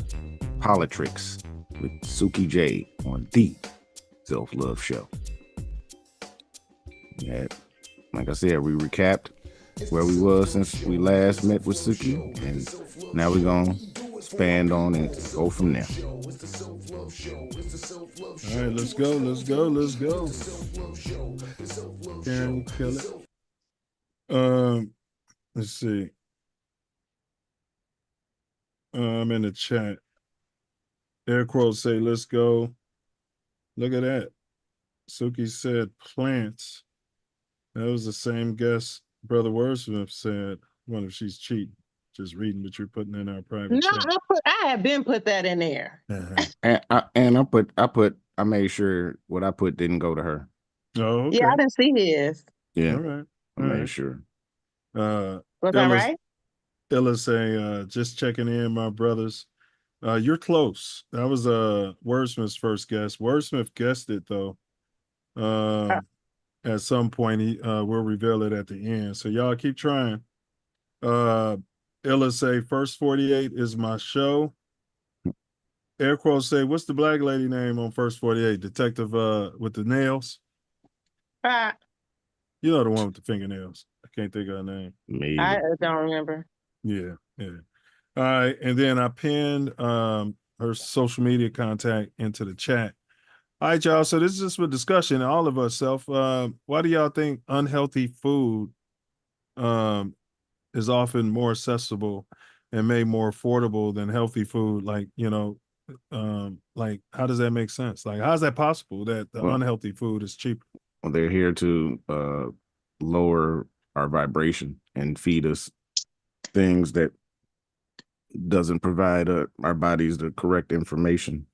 politricks with Suki Jay on the Self Love Show. Yeah, like I said, we recapped where we was since we last met with Suki, and now we're gonna expand on and go from there. All right, let's go. Karen, kill it. Let's see. I'm in the chat. Air quotes say, let's go. Look at that. Suki said plants. That was the same guess Brother Wordsmith said. I wonder if she's cheating. Just reading what you're putting in our private chat. I have been put that in there. And I made sure what I put didn't go to her. Oh, okay. Yeah, I didn't see his. Yeah. All right. I made sure. Was that right? Ella say, just checking in, my brothers. You're close. That was Wordsmith's first guess. Wordsmith guessed it though. At some point, we'll reveal it at the end. So y'all keep trying. Ella say, first 48 is my show. Air quotes say, what's the black lady name on first 48? Detective with the nails? You know the one with the fingernails. I can't think of her name. I don't remember. Yeah. All right, and then I pinned her social media contact into the chat. All right, y'all. So this is just a discussion, all of us. Why do y'all think unhealthy food is often more accessible and made more affordable than healthy food? Like, like how does that make sense? Like, how is that possible that the unhealthy food is cheaper? Well, they're here to lower our vibration and feed us things that doesn't provide our bodies the correct information.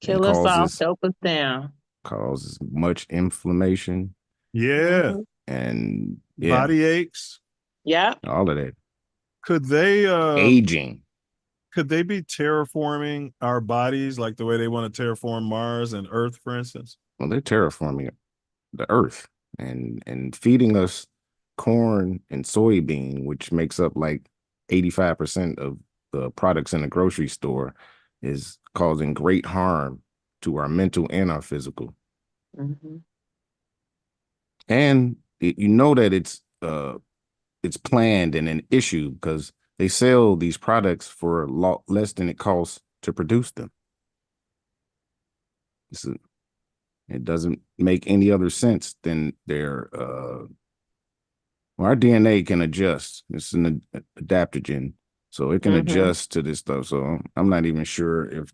Kill us off, dope us down. Causes much inflammation. Yeah. And body aches. Yeah. All of that. Could they aging? Could they be terraforming our bodies like the way they want to terraform Mars and Earth, for instance? Well, they're terraforming the Earth and feeding us corn and soybean, which makes up like 85% of the products in the grocery store, is causing great harm to our mental and our physical. Mm-hmm. And you know that it's planned and an issue because they sell these products for a lot less than it costs to produce them. It doesn't make any other sense than our DNA can adjust. It's an adaptogen, so it can adjust to this stuff. So I'm not even sure if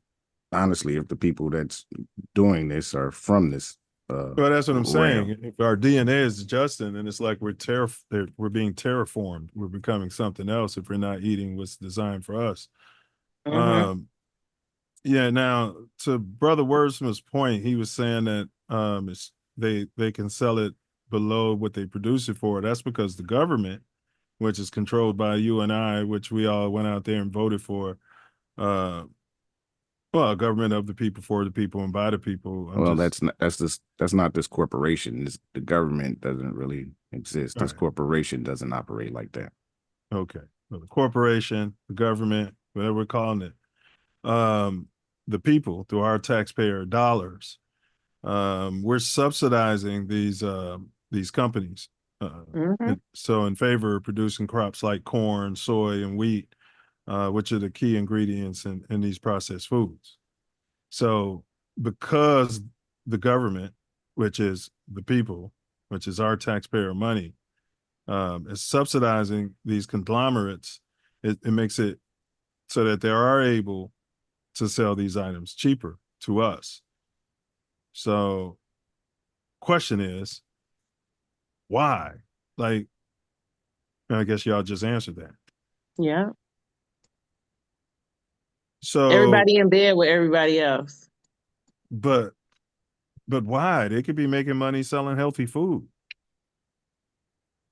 the people that's doing this are from this. Well, that's what I'm saying. If our DNA is adjusting, then it's like we're being terraformed. We're becoming something else if we're not eating what's designed for us. Yeah. Now, to Brother Wordsmith's point, he was saying that they can sell it below what they produce it for. That's because the government, which is controlled by you and I, which we all went out there and voted for, well, government of the people, for the people, and by the people. That's not this corporation. The government doesn't really exist. This corporation doesn't operate like that. Okay. Well, the corporation, the government, whatever we're calling it, the people through our taxpayer dollars, we're subsidizing these companies. So in favor of producing crops like corn, soy, and wheat, which are the key ingredients in these processed foods. So because the government, which is the people, which is our taxpayer money, is subsidizing these conglomerates, it makes it so that they are able to sell these items cheaper to us. So question is, why? Like, I guess y'all just answered that. Yeah. So everybody in bed with everybody else. But why? They could be making money selling healthy food.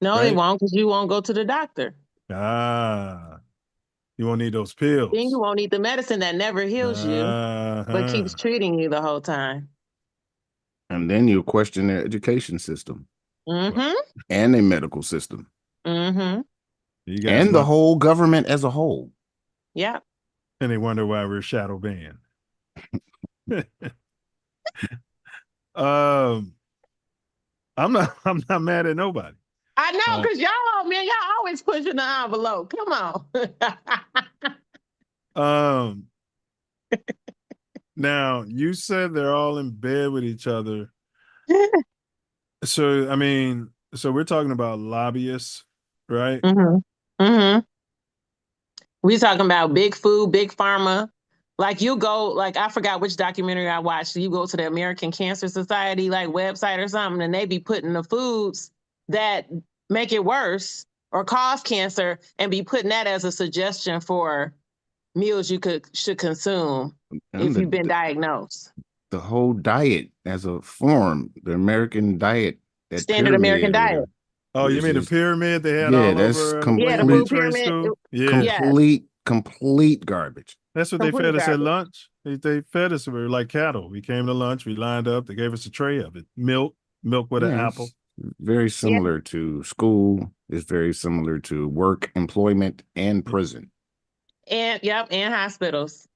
No, they won't, because you won't go to the doctor. You won't need those pills. Then you won't need the medicine that never heals you, but keeps treating you the whole time. And then you question their education system. And their medical system. And the whole government as a whole. Yeah. And they wonder why we're shadow banned. I'm not mad at nobody. I know, because y'all always pushing the envelope. Come on. Now you said they're all in bed with each other. So I mean, we're talking about lobbyists, right? We talking about big food, big pharma. Like you go, like I forgot which documentary I watched. You go to the American Cancer Society like website or something, and they be putting the foods that make it worse or cause cancer and be putting that as a suggestion for meals you should consume if you've been diagnosed. The whole diet as a form, the American diet, that standard American diet. Oh, you mean the pyramid they had all over? The food pyramid. Complete garbage. That's what they fed us at lunch. They fed us, we were like cattle. We came to lunch, we lined up, they gave us a tray of it. Milk with an apple. Very similar to school. It's very similar to work, employment, and prison. And hospitals.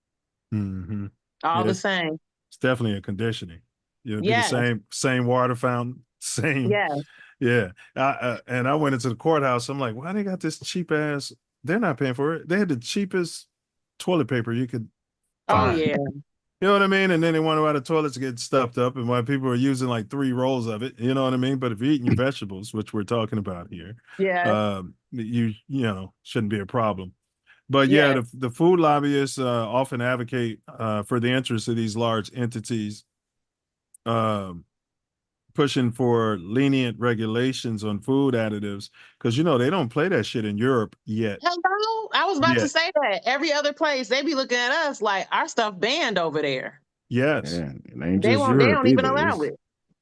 All the same. It's definitely a conditioning. The same water fountain, same. Yeah. And I went into the courthouse. I'm like, why they got this cheap ass? They're not paying for it. They had the cheapest toilet paper you could find. You know what I mean? And then they wonder why the toilets get stuffed up and why people are using like 3 rolls of it. You know what I mean? But if you're eating your vegetables, which we're talking about here, Yeah. you know, shouldn't be a problem. But yeah, Yeah. the food lobbyists often advocate for the interests of these large entities, um, pushing for lenient regulations on food additives because you know they don't play that shit in Europe yet. Hello. I was about to say that. Every other place, they be looking at us like our stuff banned over there. Yes. Yeah, it ain't They just won't. They Europe don't even either. allow It's it.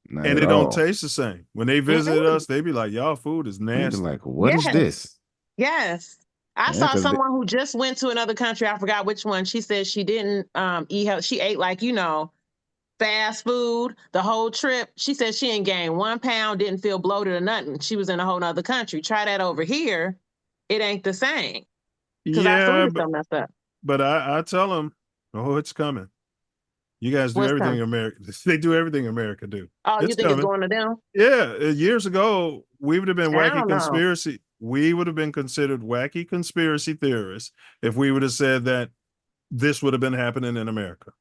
not And at it don't all. taste the same. When they visited us, they be like, "Y'all food is They'd be nasty." like, what is this? Yes. I Yeah, saw 'cause someone who just went to another country. I forgot which one. She said she didn't eat health. She ate like, you know, fast food the whole trip. She said she didn't gain 1 pound, didn't feel bloated or nothing. She was in a whole nother country. Try that over here. It ain't the same. Because our food Yeah, is so messed up. but I tell them, "Oh, it's coming. You guys do What's everything coming? America. They do everything America do. Oh, you It's think it's coming." going to them? Yeah, years ago, we would have been I wacky don't know. conspiracy. We would have been considered wacky conspiracy theorists if we would have said that this would have been happening in America.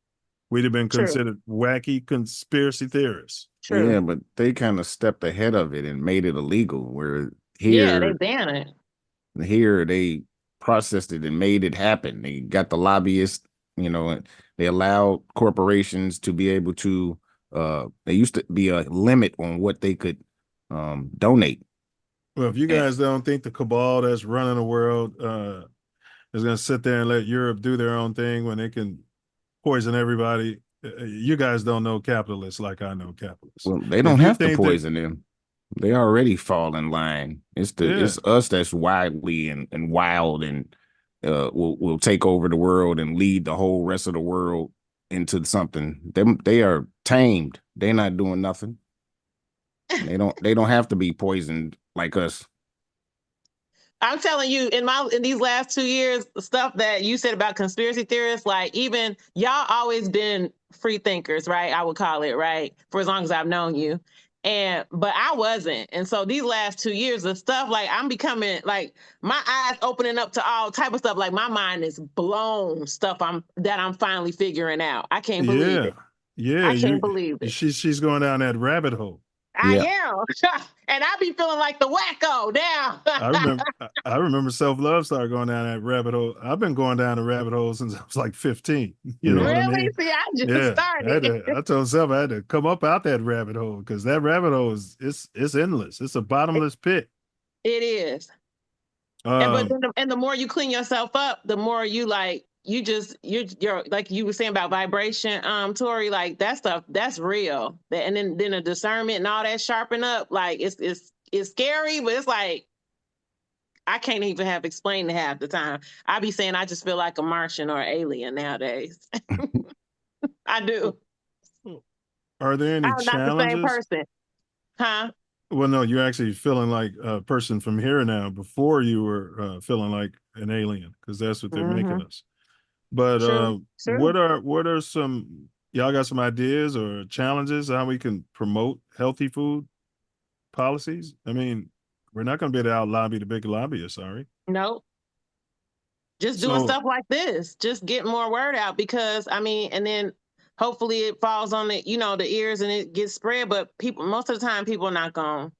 We'd have been True. considered wacky conspiracy theorists. True. Yeah, but they kind of stepped ahead of it and made it illegal. Where Yeah, they here, ban it. here they processed it and made it happen. They got the lobbyists, you know, and they allowed corporations to be able to. There used to be a limit on what they could donate. Well, if you guys don't think the cabal that's running the world is going to sit there and let Europe do their own thing when they can poison everybody, you guys don't know capitalists like I know capitalists. Well, they If don't you have to think that- poison them. They already fall in line. It's it's us that's wildly and wild and will take over the world and lead the whole rest of the world into something. They are tamed. They're not doing nothing. They don't have to be poisoned like us. I'm telling you, in these last 2 years, the stuff that you said about conspiracy theorists, like even y'all always been free thinkers, right? I would call it, right? For as long as I've known you. But I wasn't. And so these last 2 years of stuff, like I'm becoming like my eyes opening up to all type of stuff. Like my mind is blown stuff that I'm finally figuring out. I can't believe it. Yeah, I can't believe it. She's going down that rabbit hole. I am. And I be feeling like the wacko now. I remember Self Love started going down that rabbit hole. I've been going down the rabbit hole since I was like 15. You know what I mean? See, I just started. I told Self I had to come up out that rabbit hole because that rabbit hole it's endless. It's a bottomless pit. It is. And the more you clean yourself up, the more you like you're like you were saying about vibration, Tori, like that stuff, that's real. And then the discernment and all that sharpen up, like it's scary, but it's like I can't even have explained it half the time. I be saying I just feel like a Martian or an alien nowadays. I do. Are there any I'm challenges? not the same person. Huh? Well, no, you're actually feeling like a person from here now before you were feeling like an alien because that's what they're making us. But True. what are some y'all got some ideas or challenges how we can promote healthy food policies? I mean, we're not going to be able to out lobby the big lobbyists, are we? Nope. Just doing stuff like this, just get more word out because I mean, and then hopefully it falls on the the ears and it gets spread. But most of the time, people are not going.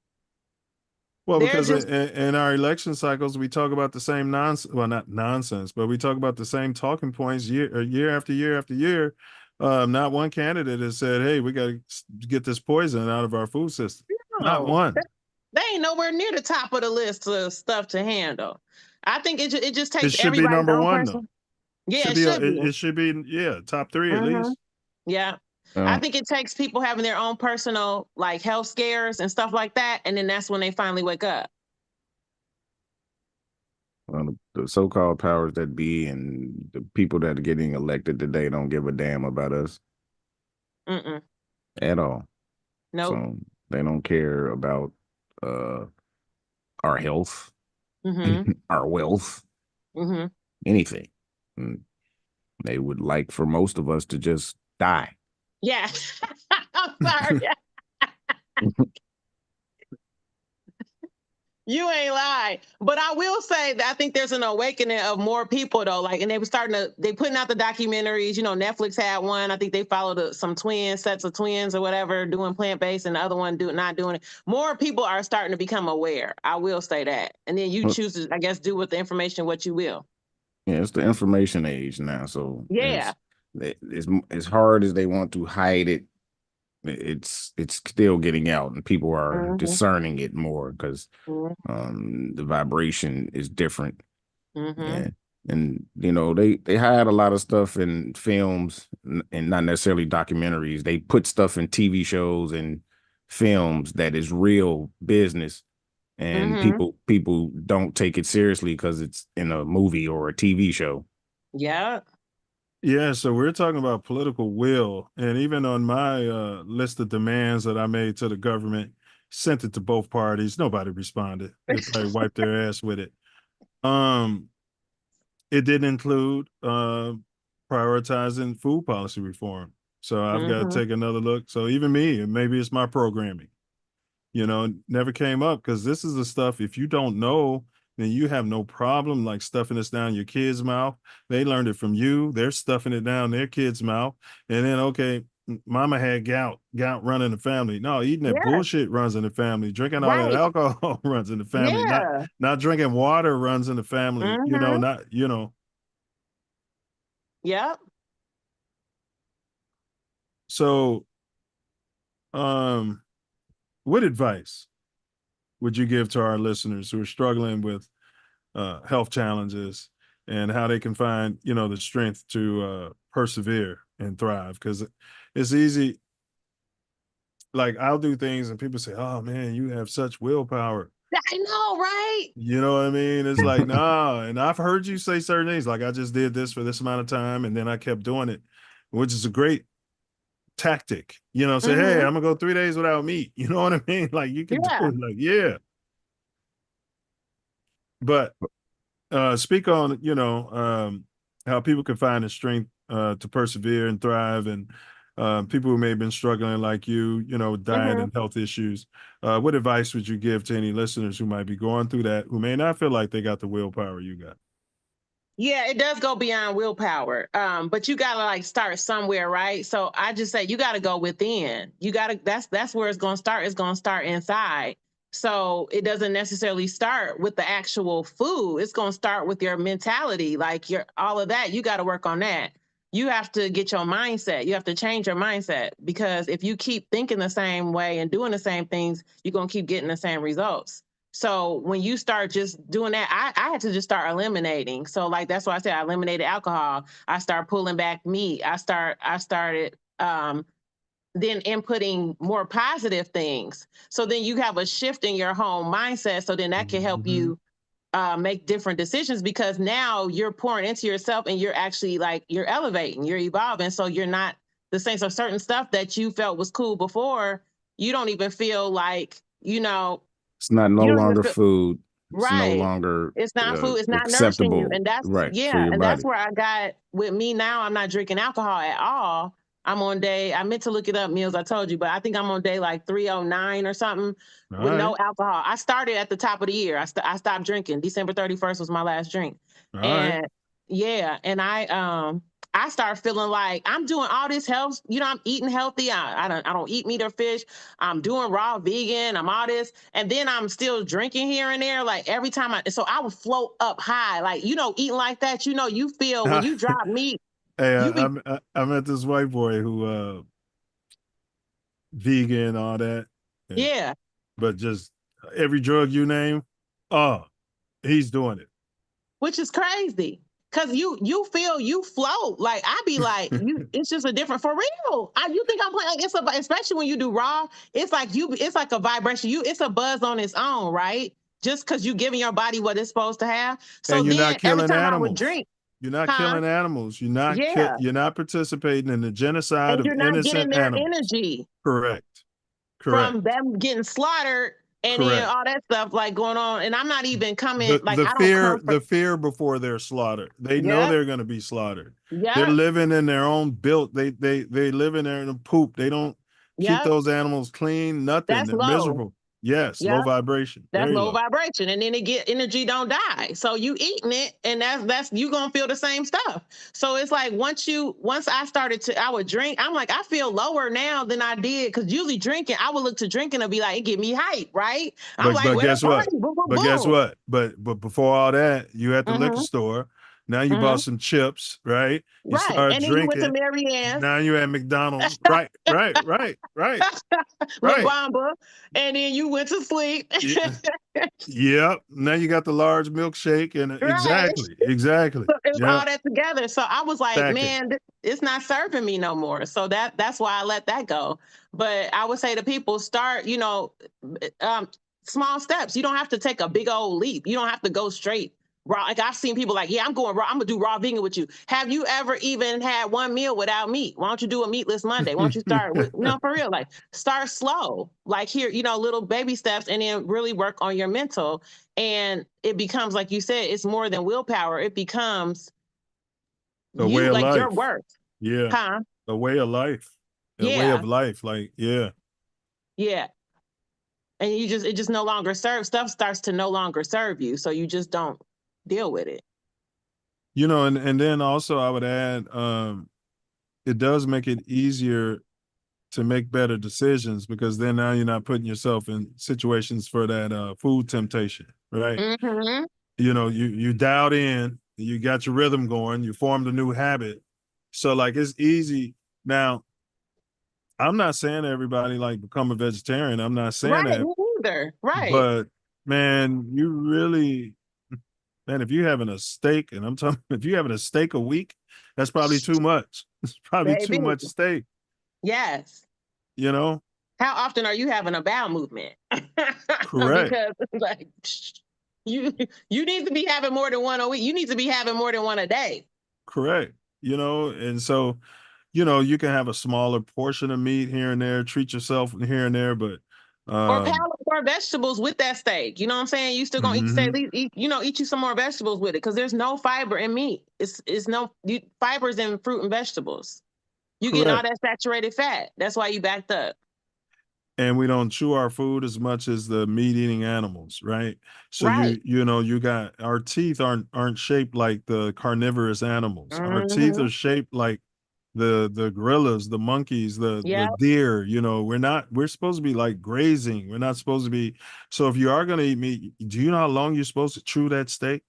Well, because in our election cycles, we talk about the same nonsense. Well, not nonsense, but we talk about the same talking points year after year after year. Not one candidate has said, "Hey, we got to get this poison out of our food system." No, not one. They ain't nowhere near the top of the list of stuff to handle. I think it just takes. It should be number one, though. Yeah, it should be top 3 at least. Yeah. I think it takes people having their own personal like health scares and stuff like that, and then that's when they finally wake up. Well, the so-called powers that be and the people that are getting elected today don't give a damn about us at all. Nope. So they don't care about our health, our wealth, anything. And they would like for most of us to just die. Yeah. I'm sorry. You ain't lying. But I will say that I think there's an awakening of more people though. Like, and they putting out the documentaries. You know, Netflix had one. I think they followed some sets of twins or whatever, doing plant-based, and the other one not doing it. More people are starting to become aware. I will say that. And then you choose to, I guess, do with the information what you will. Yeah, it's the information age now. So Yeah. as hard as they want to hide it, it's still getting out, and people are discerning it more because the vibration is different. And you know, they hide a lot of stuff in films and not necessarily documentaries. They put stuff in TV shows and films that is real business, and people don't take it seriously because it's in a movie or a TV show. Yeah. Yeah, so we're talking about political will, and even on my list of demands that I made to the government, sent it to both parties. Nobody responded. They probably wiped their ass with it. It did include prioritizing food policy reform. So I've got to take another look. So even me, and maybe it's my programming, you know, never came up because this is the stuff, if you don't know, then you have no problem like stuffing this down your kid's mouth. They learned it from you. They're stuffing it down their kid's mouth. And then, okay, mama had gout running the family. No, eating that bullshit runs in the family. Drinking all that alcohol runs in the family. Not drinking water runs in the family. You know, not, you know. Yep. So, what advice would you give to our listeners who are struggling with health challenges and how they can find, you know, the strength to persevere and thrive? Because it's easy. Like, I'll do things and people say, oh man, you have such willpower. I know, right? You know what I mean? It's like, nah. And I've heard you say certain things, like I just did this for this amount of time and then I kept doing it, which is a great tactic. You know, say, hey, I'm gonna go 3 days without meat. You know what I mean? Like you can do it, like, yeah. But speak on, you know, how people can find the strength to persevere and thrive, and people who may have been struggling like you know, diet and health issues. What advice would you give to any listeners who might be going through that, who may not feel like they got the willpower you got? Yeah, it does go beyond willpower. But you gotta like start somewhere, right? So I just say you gotta go within. You gotta that's where it's gonna start. It's gonna start inside. So it doesn't necessarily start with the actual food. It's gonna start with your mentality, like your all of that. You gotta work on that. You have to get your mindset. You have to change your mindset, because if you keep thinking the same way and doing the same things, you're gonna keep getting the same results. So when you start just doing that, I had to just start eliminating. So like, that's why I said I eliminated alcohol. I started pulling back meat. I started then inputting more positive things. So then you have a shift in your home mindset. So then that can help you make different decisions, because now you're pouring into yourself and you're actually like, you're elevating, you're evolving. So you're not the same. So certain stuff that you felt was cool before, you don't even feel like, you know, it's not no longer food. It's no right. longer It's not food. It's not acceptable. nourishing you. And that's right for your and body. that's where I got with me now. I'm not drinking alcohol at all. I'm on day, I meant to look it up, Meals, I told you, but I think I'm on day like 309 or something with no alcohol. I started at the top of the year. I stopped drinking. December 31st was my last drink. Yeah, and I start feeling like I'm doing all this health, you know, I'm eating healthy. I don't eat meat or fish. I'm doing raw vegan. I'm all this. And then I'm still drinking here and there. Like every time so I would float up high, like, you know, eating like that, you know, you feel when you drop meat. Hey, I met this white boy who vegan, all that. Yeah. But just every drug you name, he's doing it. Which is crazy. Cause you feel you float. Like I be like, it's just a different, for real. You think I'm playing, especially when you do raw, it's like it's like a vibration. It's a buzz on its own, right? Just cause you giving your body what it's supposed to have. So and you're then not killing every time animals. I would drink. You're not killing animals. You're not you're not participating in the genocide and you're of not innocent getting their animals. energy. Correct. From them getting slaughtered and then all that stuff like going on. And I'm not even coming the fear before they're slaughtered. They know they're going to be slaughtered. They're living in their own built. They live in their own poop. They don't keep those animals clean. Nothing. That's They're low. miserable. Yes, Yeah. low vibration. That's Very low low. vibration, and then it get energy don't die. So you eating it, and that's you gonna feel the same stuff. So it's like once I would drink, I'm like I feel lower now than I did because usually drinking, I would look to drinking and be like it give me hype, right? I'm like, But where the guess what? party? Boom, boom, But guess boom. what? But before all that, you at the liquor Mhm. store. Now you bought Mhm. some chips, right? You Right, start and then you went to drinking. Marianne's. Now you're at McDonald's. Right. La Right. Bamba, and then you went to sleep. Yeah. Yep. Now you got the large milkshake and Right. exactly. So it was Yeah. all that together. So I was like, Stacking. man, it's not serving me no more. So that's why I let that go. But I would say to people, start, small steps. You don't have to take a big old leap. You don't have to go straight raw. Like I've seen people like, yeah, I'm going raw. I'm gonna do raw vegan with you. Have you ever even had one meal without meat? Why don't you do a meatless Monday? Why don't you start with, for real, like start slow, like here, little baby steps, and then really work on your mental. And it becomes, like you said, it's more than willpower. It becomes A way of like your life. worth. Yeah. Huh? A way of life. A way Yeah. of life. Like, yeah. Yeah. And it just no longer serves, stuff starts to no longer serve you. So you just don't deal with it. And then also I would add, it does make it easier to make better decisions because then now you're not putting yourself in situations for that food temptation, right? Mm-hmm. You dialed in, you got your rhythm going, you formed a new habit. So like it's easy. Now, I'm not saying everybody like become a vegetarian. I'm not saying Right, that. me either. Right. But man, if you're having a steak, and I'm talking, if you're having a steak a week, that's probably too much. It's probably Baby. too much steak. Yes. How often are you having a bowel movement? Correct. Because like you need to be having more than one a week. You need to be having more than one a day. Correct. And so, you can have a smaller portion of meat here and there, treat yourself here and there, but Or pound more vegetables with that steak. You know what I'm saying? You still gonna eat you some more vegetables with it because there's no fiber in meat. Fiber's in fruit and vegetables. You getting all that saturated fat. That's why you backed up. And we don't chew our food as much as the meat eating animals, right? So right. you got our teeth aren't shaped like the carnivorous animals. Mm-hmm. Our teeth are shaped like the gorillas, the monkeys, the deer. We're supposed to be like grazing. We're not supposed to be. So if you are going to eat meat, do you know how long you're supposed to chew that steak?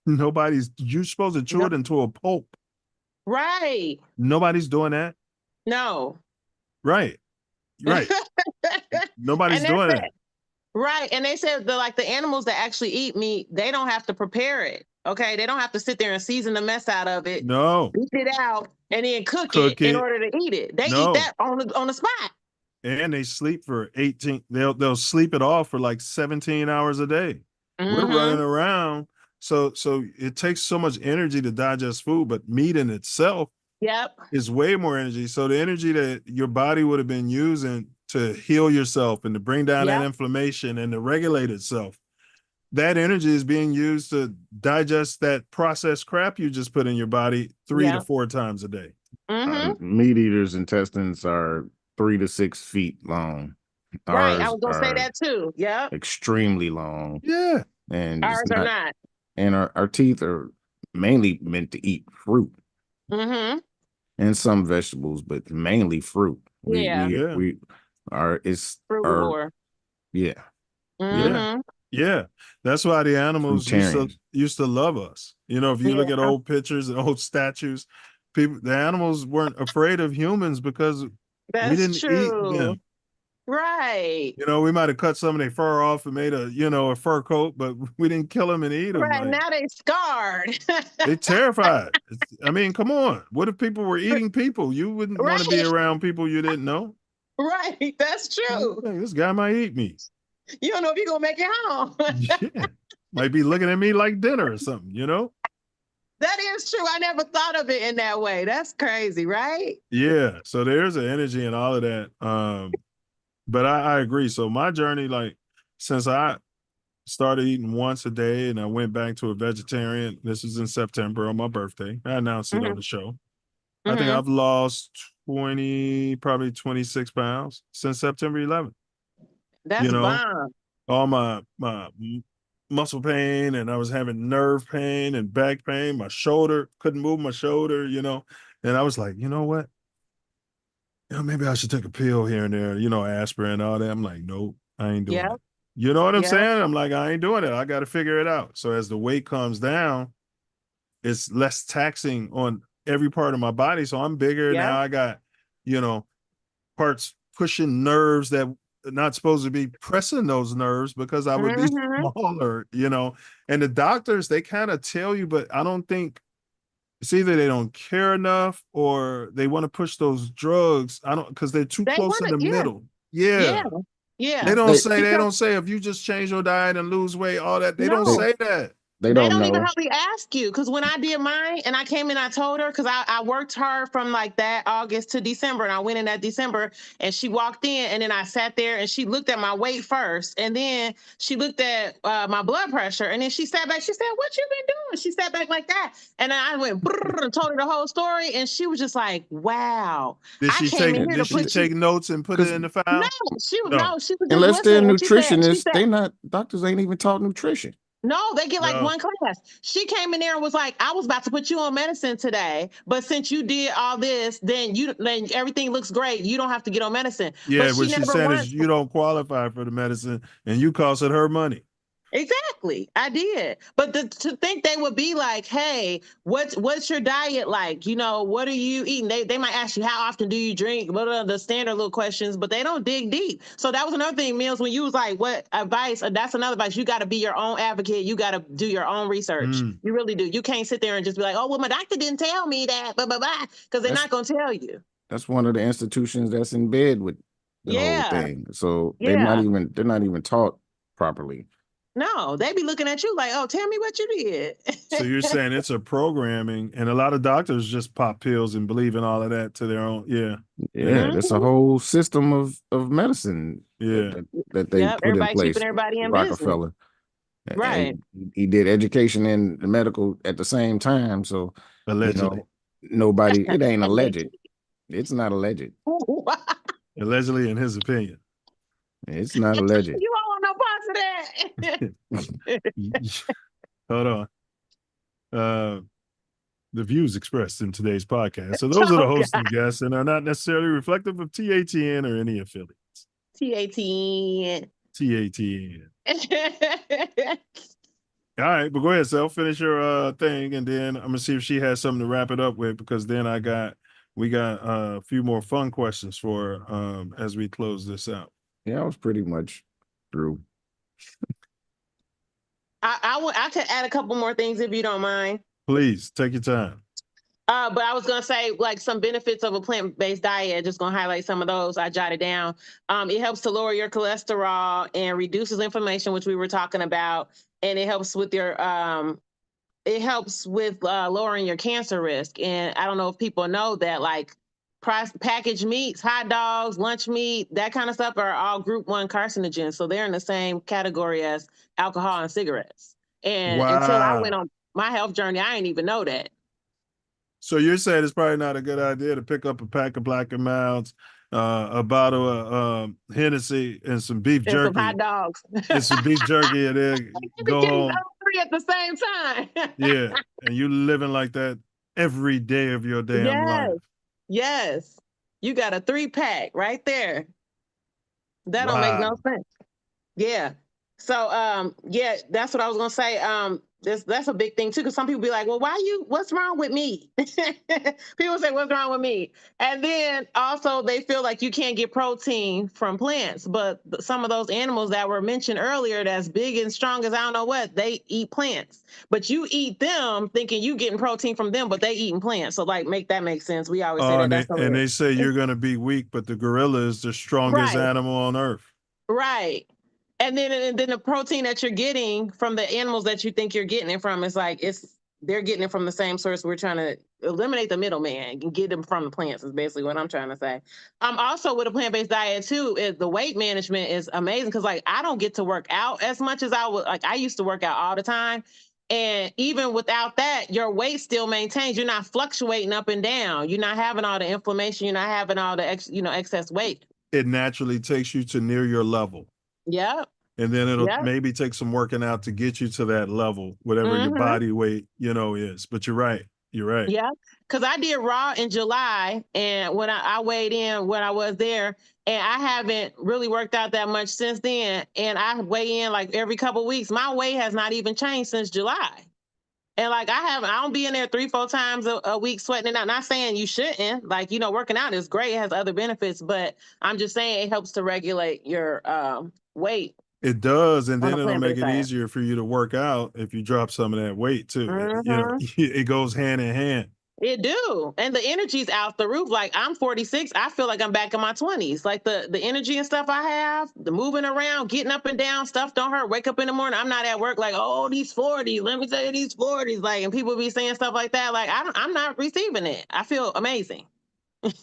You're supposed to chew it into a pulp. Right. Nobody's doing that. No. Right. Nobody's doing that. Right. And they said the animals that actually eat meat, they don't have to prepare it. Okay. They don't have to sit there and season the mess out of it. No. Beat it out and then cook it in order to eat it. They eat that on the spot. And they sleep for 18. They'll sleep it off for like 17 hours a day. Mm-hmm. We're running around. So it takes so much energy to digest food, but meat in itself is way more energy. So the energy that your body would have been using to heal yourself and to bring down that inflammation and to regulate itself, that energy is being used to digest that processed crap you just put in your body 3 to 4 times a day. Mm-hmm. Meat eaters' intestines are 3 to 6 feet long. Right, I was gonna say that too. Yeah, extremely long. Yeah, and ours are not. And our teeth are mainly meant to eat fruit. Mm-hmm. And some vegetables, but mainly fruit. Fruit Yeah. Mm-hmm. Yeah. That's why the animals used to love us. If you look at old pictures and old statues, the animals weren't afraid of humans because we didn't eat them. Right. We might have cut some of their fur off and made a fur coat, but we didn't kill them and eat them. Right. Now they scarred. They terrified. Come on. What if people were eating people? You wouldn't want to be around people you didn't know. Right. That's true. Hey, this guy might eat me. You don't know if you're going to make it home. Yeah. Might be looking at me like dinner or something, That is true. I never thought of it in that way. That's crazy, right? Yeah. So there's an energy in all of that. But I agree. So my journey, since I started eating once a day and I went back to a vegetarian, this was in September on my birthday. I announced it on the show. I think I've lost probably 26 pounds since September 11th. That's you know, bomb. all my muscle pain, and I was having nerve pain and back pain. My shoulder, couldn't move my shoulder, and I was like, you know what? Maybe I should take a pill here and there, aspirin, all that. I'm like, nope, I ain't doing Yeah. it. You know what I'm Yeah. saying? I'm like, I ain't doing it. I got to figure it out. So as the weight comes down, it's less taxing on every part of my body. So I'm bigger Yeah. now. I got, parts pushing nerves that are not supposed to be pressing those nerves because I would be smaller, and the doctors, they kind of tell you, but I don't think it's either they don't care enough or they want to push those drugs. Because they're too They close in wanna, the yeah. middle. Yeah. Yeah. Yeah. They They don't say if you just change your diet and lose weight, all that. They don't No. say that. They They don't don't even know. hardly ask you, because when I did mine and I came in, I told her, because I worked hard from like that August to December, and I went in that December, and she walked in, and then I sat there and she looked at my weight first, and then she looked at my blood pressure, and then she sat back. She said, "What you been doing?" She sat back like that, and then I went brrr and told her the whole story, and she was just like, "Wow, Did I she came take in here to did she put you." take notes and put it Because in the No, file? she was No. no, she was just unless they're listening, and she nutritionists, said, doctors ain't even taught nutrition. no, they get like No. one class. She came in there and was like, "I was about to put you on medicine today, but since you did all this, then everything looks great. You don't have to get on medicine." Yeah, But she what she's never saying once. is you don't qualify for the medicine and you costing her money. Exactly, I did. But to think they would be like, "Hey, what's your diet like? What are you eating?" They might ask you, "How often do you drink?" What are the standard little questions, but they don't dig deep. So that was another thing, Mills, when you was like, "What advice?" That's another advice. You got to be your own advocate. You got to do your own research. You really do. You can't sit there and just be like, "Oh, well, my doctor didn't tell me that," blah blah blah, because they're not going to tell you. That's one of the institutions that's in bed with the whole thing. So they're not even taught properly. No, they be looking at you like, "Oh, tell me what you did." So you're saying it's a programming, and a lot of doctors just pop pills and believe in all of that to their own. Yeah. Yeah, that's a whole system of medicine that they Yep, put in everybody place. keeping everybody in Rockefeller. business. Right. And he did education and the medical at the same time. So allegedly, nobody, it ain't alleged. It's not alleged. Allegedly, in his opinion. It's not alleged. You don't want no parts of that. Hold on. The views expressed in today's podcast. So those are the hosts and guests and are not necessarily reflective of TATN or any affiliates. TATN. TATN. All right, but go ahead, Self. Finish your thing, and then I'm gonna see if she has something to wrap it up with, because then we got a few more fun questions for her, as we close this out. Yeah, I was pretty much through. I could add a couple more things if you don't mind. Please take your time. But I was gonna say, like, some benefits of a plant-based diet. Just gonna highlight some of those. I jotted down. It helps to lower your cholesterol and reduces inflammation, which we were talking about, and it helps with your lowering your cancer risk. And I don't know if people know that, like, packaged meats, hot dogs, lunch meat, that kind of stuff are all group 1 carcinogens. So they're in the same category as alcohol and cigarettes. And until I went on my health journey, I didn't even know that. So you're saying it's probably not a good idea to pick up a pack of Black & Milds, a bottle of Hennessy, and some beef jerky. Some hot dogs. And some beef jerky, and then go home. 3 at the same time. Yeah, and you living like that every day of your damn life. Yes. You got a 3-pack right there. That don't make no sense. Yeah. So yeah, that's what I was gonna say. That's a big thing too, because some people be like, "Well, what's wrong with me?" People say, "What's wrong with me?" And then also they feel like you can't get protein from plants, but some of those animals that were mentioned earlier, that's big and strong as I don't know what, they eat plants. But you eat them thinking you getting protein from them, but they eating plants. So like, make sense. We always say that. And they say you're gonna be weak, but the gorilla is the strongest animal on earth. Right. And then the protein that you're getting from the animals that you think you're getting it from is like, they're getting it from the same source. We're trying to eliminate the middleman and get them from the plants is basically what I'm trying to say. Also with a plant-based diet too, is the weight management is amazing, because like I don't get to work out as much as I would. Like I used to work out all the time. And even without that, your weight still maintains. You're not fluctuating up and down. You're not having all the inflammation. You're not having all the excess weight. It naturally takes you to near your level. Yep. And then it'll Yep. maybe take some working out to get you to that level, whatever your body weight, is. But you're right. You're right. Yeah, because I did Raw in July, and when I weighed in when I was there, and I haven't really worked out that much since then. And I weigh in like every couple of weeks. My weight has not even changed since July. And like I don't be in there 3-4 times a week sweating it out. Not saying you shouldn't. Like, working out is great, it has other benefits, but I'm just saying it helps to regulate your weight. It does, and On then a it'll make plant-based it diet. easier for you to work out if you drop some of that weight too. It goes hand in hand. It do. And the energy's out the roof. Like I'm 46. I feel like I'm back in my 20s. Like the energy and stuff I have, the moving around, getting up and down, stuff don't hurt. Wake up in the morning. I'm not at work like, oh, these 40s. Let me tell you these 40s. Like, and people be saying stuff like that. Like, I'm not receiving it. I feel amazing.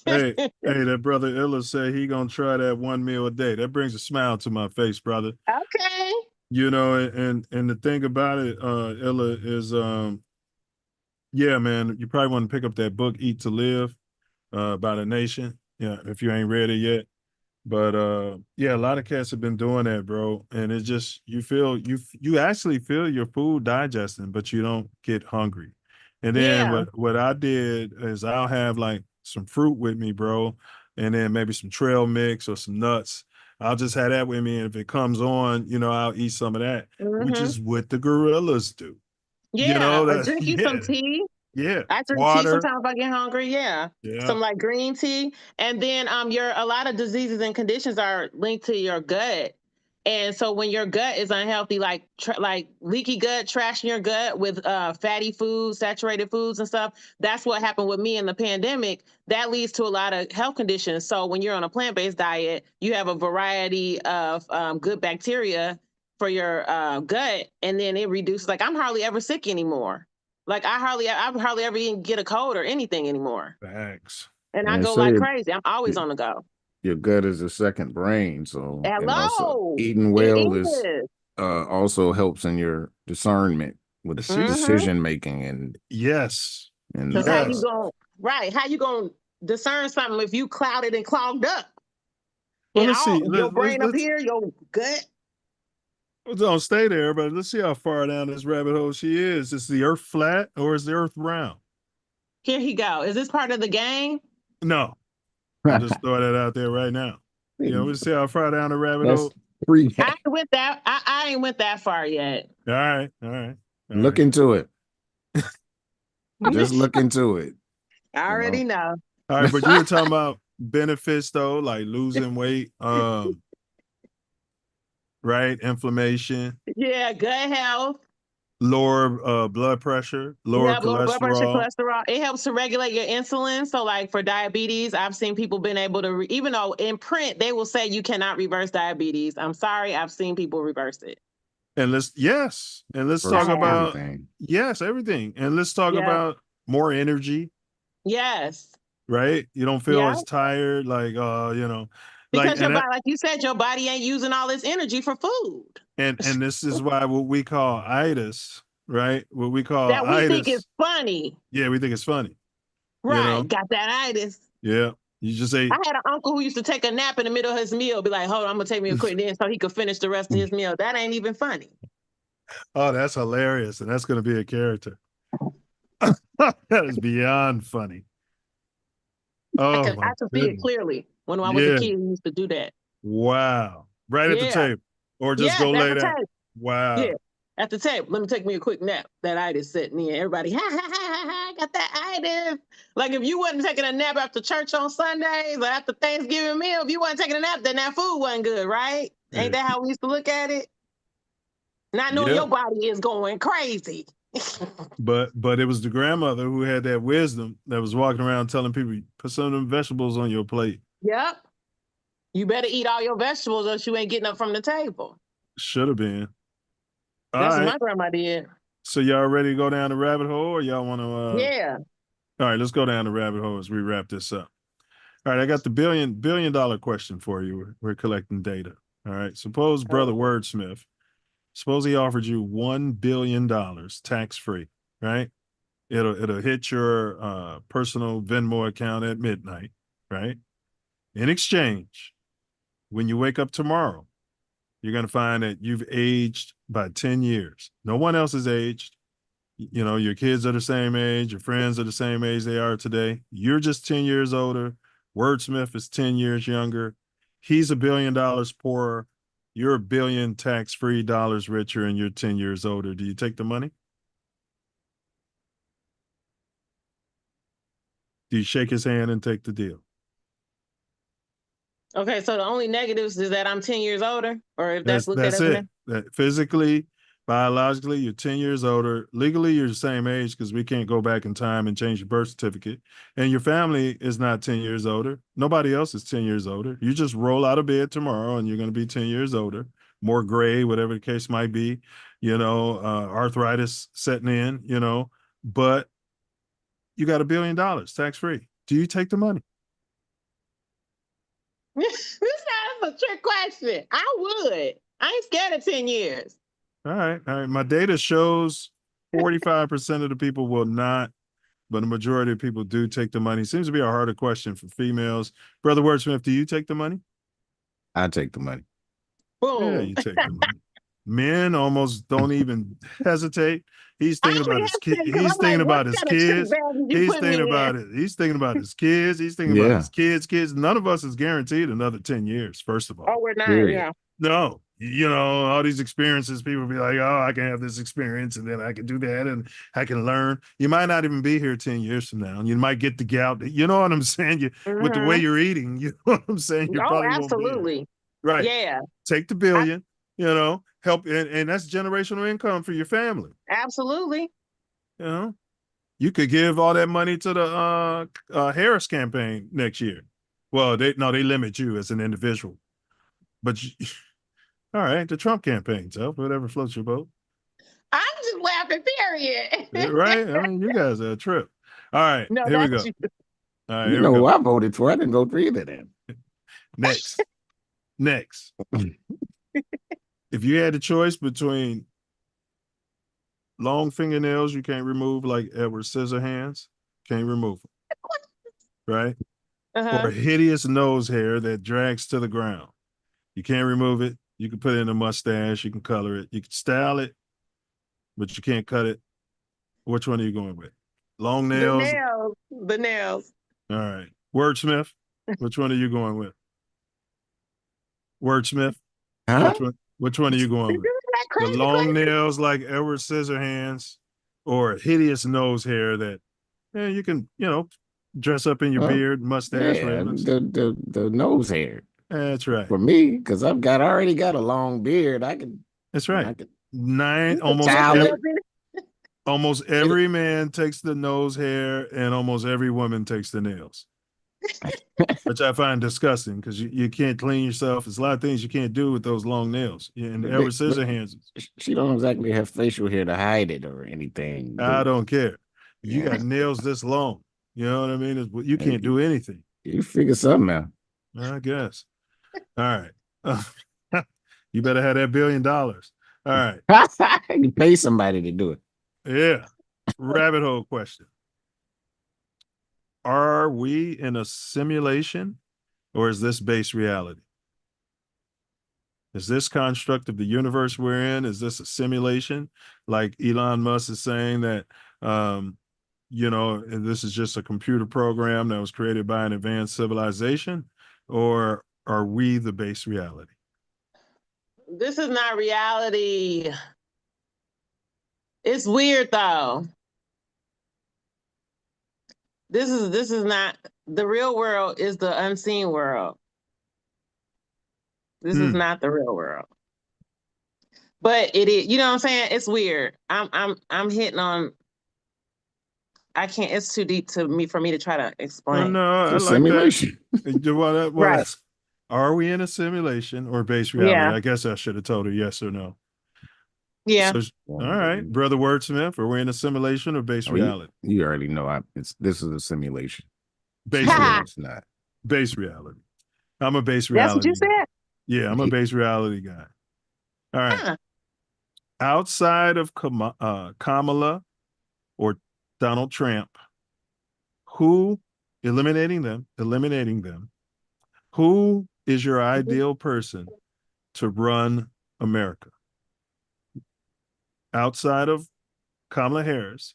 Hey, that brother Illa said he gonna try that 1 meal a day. That brings a smile to my face, brother. Okay. And the thing about it, Illa, is yeah, man, you probably want to pick up that book, Eat to Live, by the Nation. Yeah, if you ain't read it yet. But yeah, a lot of cats have been doing that, bro. And it's just you actually feel your food digesting, but you don't get hungry. And then what I did is I'll have like some fruit with me, bro, and then maybe some trail mix or some nuts. I'll just have that with me. And if it comes on, I'll eat some of that, which is what the gorillas do. Yeah, or drink you some tea. Yeah. I drink tea Water. sometimes if I get hungry. Yeah. Yeah. Some like green tea. And then a lot of diseases and conditions are linked to your gut. And so when your gut is unhealthy, like leaky gut, trash in your gut with fatty foods, saturated foods and stuff, that's what happened with me in the pandemic. That leads to a lot of health conditions. So when you're on a plant-based diet, you have a variety of good bacteria for your gut, and then it reduces. Like I'm hardly ever sick anymore. Like I hardly ever even get a cold or anything anymore. Thanks. And I go like crazy. I'm always on the go. Your gut is a second brain, so and also Hello. eating well It is also helps in your discernment with decision making and yes. And Because how you gonna discern something if you clouded and clogged up? Well, And let's see. your brain up here, your gut. Don't stay there, but let's see how far down this rabbit hole she is. Is the earth flat or is the earth round? Here he go. Is this part of the game? No. I'll just throw that out there right now. We'll see how far down the rabbit hole. I ain't went that far yet. All right. Look into it. Just look into it. I already know. All right, but you were talking about benefits though, like losing weight, right? Inflammation. Yeah, gut health. Lower blood pressure, lower cholesterol. Lower blood pressure, cholesterol. It helps to regulate your insulin. So like for diabetes, I've seen people been able to, even though in print, they will say you cannot reverse diabetes. I'm sorry, I've seen people reverse it. And let's talk about everything. And let's talk about more energy. Yes. Right? You don't feel as tired, like because your body, like you said, your body ain't using all its energy for food. And this is why what we call itis, right? What we call that we itis, think is funny. Yeah, we think it's funny. Right. Got that itis. Yeah. You just say I had an uncle who used to take a nap in the middle of his meal, be like, hold on, I'm gonna take me a quick nap so he could finish the rest of his meal. That ain't even funny. Oh, that's hilarious. And that's gonna be a character. That is beyond funny. Oh, I can see it clearly. When I was a kid, we used to do that. Wow. Right at the table. Or just go lay down. Wow. Yeah. At the table. Let me take me a quick nap. That itis setting in. Everybody, ha ha ha ha, got that itis. Like if you wasn't taking a nap after church on Sundays or after Thanksgiving meal, if you wasn't taking a nap, then that food wasn't good, right? Yeah. Ain't that how we used to look at it? Not knowing your body is going crazy. But it was the grandmother who had that wisdom that was walking around telling people, put some of them vegetables on your plate. Yep. You better eat all your vegetables or you ain't getting up from the table. Should have been. That's what my grandma did. So y'all ready to go down the rabbit hole or y'all want to? Yeah. All right, let's go down the rabbit hole as we wrap this up. All right, I got the billion dollar question for you. We're collecting data. All right, suppose Brother Wordsmith, suppose he offered you $1 billion tax-free, right? It'll hit your personal Venmo account at midnight, right? In exchange, when you wake up tomorrow, you're going to find that you've aged by 10 years. No one else has aged. You know, your kids are the same age, your friends are the same age they are today. You're just 10 years older. Wordsmith is 10 years younger. He's $1 billion poorer. You're $1 billion tax-free dollars richer, and you're 10 years older. Do you take the money? Do you shake his hand and take the deal? Okay, so the only negatives is that I'm 10 years older, or if that's looked at as it. That physically, biologically, you're 10 years older. Legally, you're the same age because we can't go back in time and change your birth certificate. And your family is not 10 years older. Nobody else is 10 years older. You just roll out of bed tomorrow and you're going to be 10 years older, more gray, whatever the case might be, arthritis setting in, but you got $1 billion tax-free. Do you take the money? This is a trick question. I would. I ain't scared of 10 years. All right. My data shows 45% of the people will not, but the majority of people do take the money. Seems to be a harder question for females. Brother Wordsmith, do you take the money? I take the money. Boom. Yeah, you take the money. Men almost don't even hesitate. He's thinking about his kids. He's thinking about his kids. He's thinking about it. He's thinking about his kids. He's thinking about his kids. None of us is guaranteed another 10 years, first of all. Oh, we're not. Period. Yeah. No, all these experiences, people be like, oh, I can have this experience and then I can do that and I can learn. You might not even be here 10 years from now. You might get the gout. You know what I'm saying? With the way you're eating, you know what I'm saying? You probably won't be here. Absolutely. Right. Yeah. Take the $1 billion, help. And that's generational income for your family. Absolutely. You could give all that money to the Harris campaign next year. Well, they limit you as an individual. But all right, the Trump campaign, so whatever floats your boat. I'm just laughing, period. Right? I mean, you guys are a trip. All right, No, here we go. you. All right, you know who I voted for. I didn't vote for either of them. Next. If you had a choice between long fingernails you can't remove like Edward Scissorhands, can't remove them, right? Or hideous nose hair that drags to the ground. You can't remove it. You can put it in a mustache. You can color it. You can style it, but you can't cut it. Which one are you going with? Long nails? The nails. All right. Wordsmith, which one are you going with? Wordsmith? Huh? Which one are you going with? The long nails like Edward Scissorhands or hideous nose hair that you can, dress up in your beard, mustache, ribbons. The nose hair. That's right. For me, because already got a long beard. That's right. Almost every man takes the nose hair and almost every woman takes the nails. Which I find disgusting because you can't clean yourself. There's a lot of things you can't do with those long nails. And Edward Scissorhands. She don't exactly have facial hair to hide it or anything. I don't care. You got nails this long. You know what I mean? You can't do anything. You figure something out. I guess. All right. You better have that $1 billion. All right. You pay somebody to do it. Yeah. Rabbit hole question. Are we in a simulation or is this base reality? Is this construct of the universe we're in, is this a simulation? Like Elon Musk is saying that, this is just a computer program that was created by an advanced civilization, or are we the base reality? This is not reality. It's weird though. This is not the real world. Is the unseen world. This is not the real world. But it is, you know what I'm saying? It's weird. I'm hitting on. I can't. It's too deep for me to try to explain. No, I like simulation. That. Right. Are we in a simulation or base reality? Yeah. I guess I should have told her yes or no. Yeah. So, all right, Brother Wordsmith, are we in a simulation or base reality? You already know this is a simulation. Base reality. It's not. Base reality. I'm a base reality. That's what you said? Yeah, I'm a base reality guy. All right. Outside of Kamala or Donald Trump, who, eliminating them, who is your ideal person to run America? Outside of Kamala Harris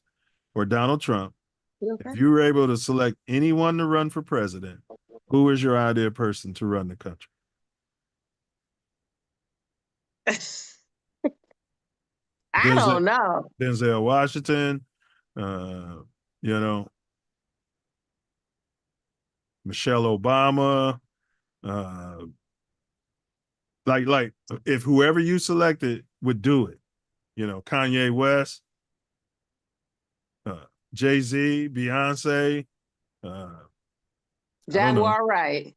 or Donald Trump, if you were able to select anyone to run for president, who is your ideal person to run the country? I don't know. Denzel Washington, Michelle Obama, like if whoever you selected would do it, Kanye West, Jay-Z, Beyonce, Jaguar Wright.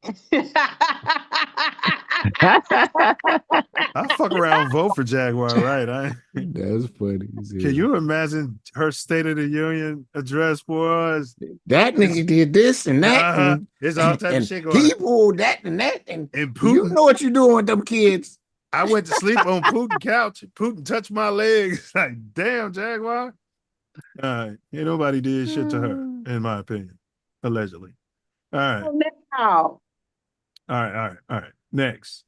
I fuck around and vote for Jaguar Wright. That's funny. Can you imagine her State of the Union address, boys? That nigga did this and that. And, it's all type and of shit going on. He pulled that and that. And Putin, you know what you're doing with them kids. I went to sleep on Putin's couch. Putin touched my legs. Like, damn, Jaguar. Ain't nobody did shit to her, in my opinion. Allegedly. All right. All right. Next.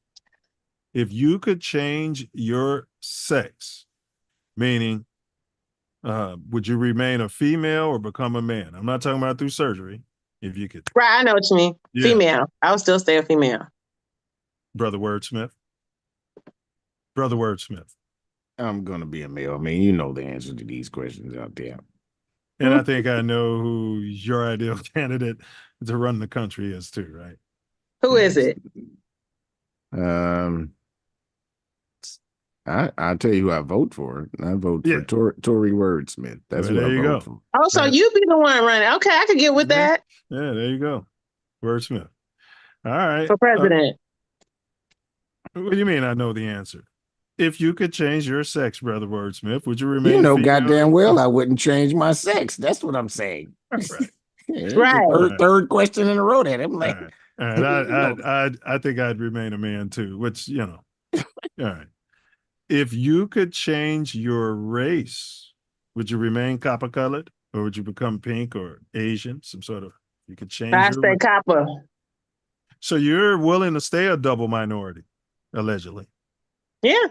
If you could change your sex, meaning would you remain a female or become a man? I'm not talking about through surgery. If you could. Right, I know what you mean. Yeah. Female. I would still stay a female. Brother Wordsmith. I'm going to be a male. I mean, you know the answer to these questions out there. And I think I know who your ideal candidate to run the country is too, right? Who is it? I'll tell you who I vote for. I vote for Tory Wordsmith. That's who I vote for. Oh, so you be the one running. Okay, I could get with that. Yeah, there you go. Wordsmith. All right. For president. What do you mean I know the answer? If you could change your sex, Brother Wordsmith, would you remain female? Goddamn well I wouldn't change my sex. That's what I'm saying. Right. Right. Third question in a row that I'm like. All right. I think I'd remain a man too, which, All right. If you could change your race, would you remain copper colored or would you become pink or Asian? You could change. I stay copper. So you're willing to stay a double minority, allegedly. Yeah.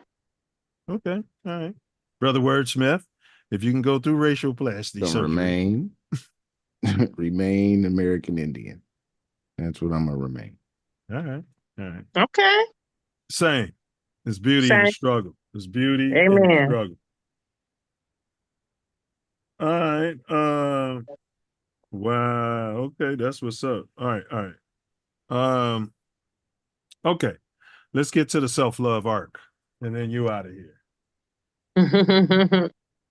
Okay. All right. Brother Wordsmith, if you can go through racial plastic surgery. Remain American Indian. That's what I'm going to remain. All right. Okay. Same. It's beauty in the struggle. It's beauty in the struggle. All right. Wow. Okay, that's what's up. All right. Okay. Let's get to the self-love arc. And then you out of here.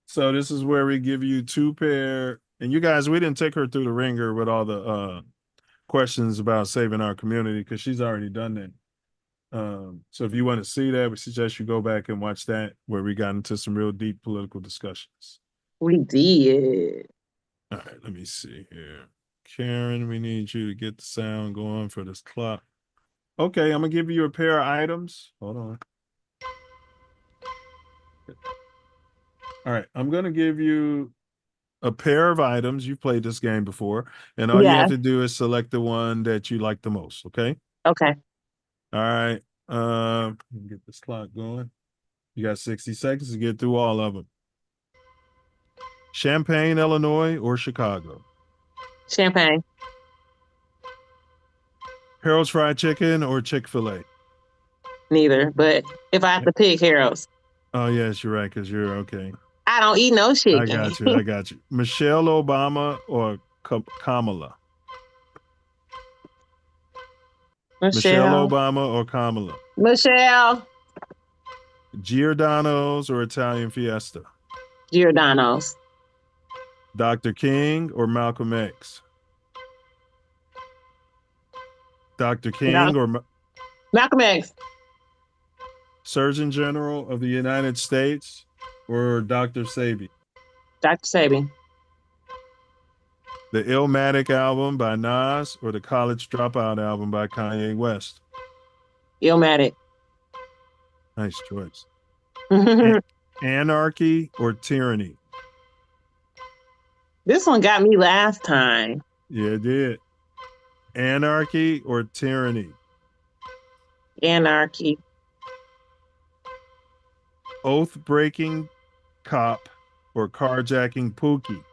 So this is where we give you two pair. And you guys, we didn't take her through the ringer with all the questions about saving our community because she's already done that. So if you want to see that, we suggest you go back and watch that where we got into some real deep political discussions. We did. All right, let me see here. Karen, we need you to get the sound going for this clock. Okay, I'm going to give you a pair of items. Hold on. All right, I'm going to give you a pair of items. You've played this game before, and all you have to do is select the one that you like the most, okay? Okay. All right. Get this clock going. You got 60 seconds to get through all of them. Champaign, Illinois, or Chicago? Champaign. Harold's Fried Chicken or Chick-fil-A? Neither, but if I have to pick, Harold's. Oh, yes, you're right, because you're okay. I don't eat no chicken. I got you. Michelle Obama or Kamala? Michelle Obama or Kamala? Michelle. Giordano's or Italian Fiesta? Giordano's. Dr. King or Malcolm X? Dr. King or Malcolm X? Surgeon General of the United States or Dr. Sebi? Dr. Sebi. The Illmatic album by Nas or the College Dropout album by Kanye West? Illmatic. Nice choice. Anarchy or tyranny? This one got me last time. Yeah, it did. Anarchy or tyranny? Anarchy. Oath breaking cop or carjacking Pookie?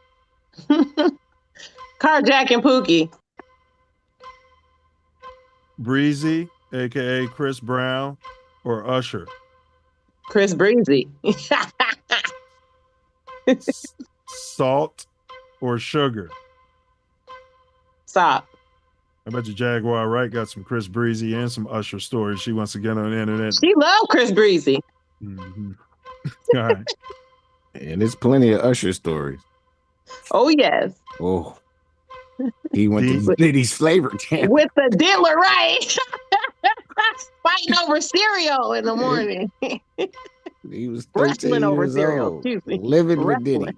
Carjacking Pookie. Breezy, aka Chris Brown, or Usher? Chris Breezy. Salt or sugar? Salt. I bet you Jaguar Wright got some Chris Breezy and some Usher stories she wants to get on the internet. She loved Chris Breezy. Mm-hmm. All right. And there's plenty of Usher stories. Oh, yes. Oh. He went to Diddy's flavor camp. With the dealer, right? Fighting over cereal in the morning. He was 13 Wrestling over years cereal. old, Excuse me. living with Diddy.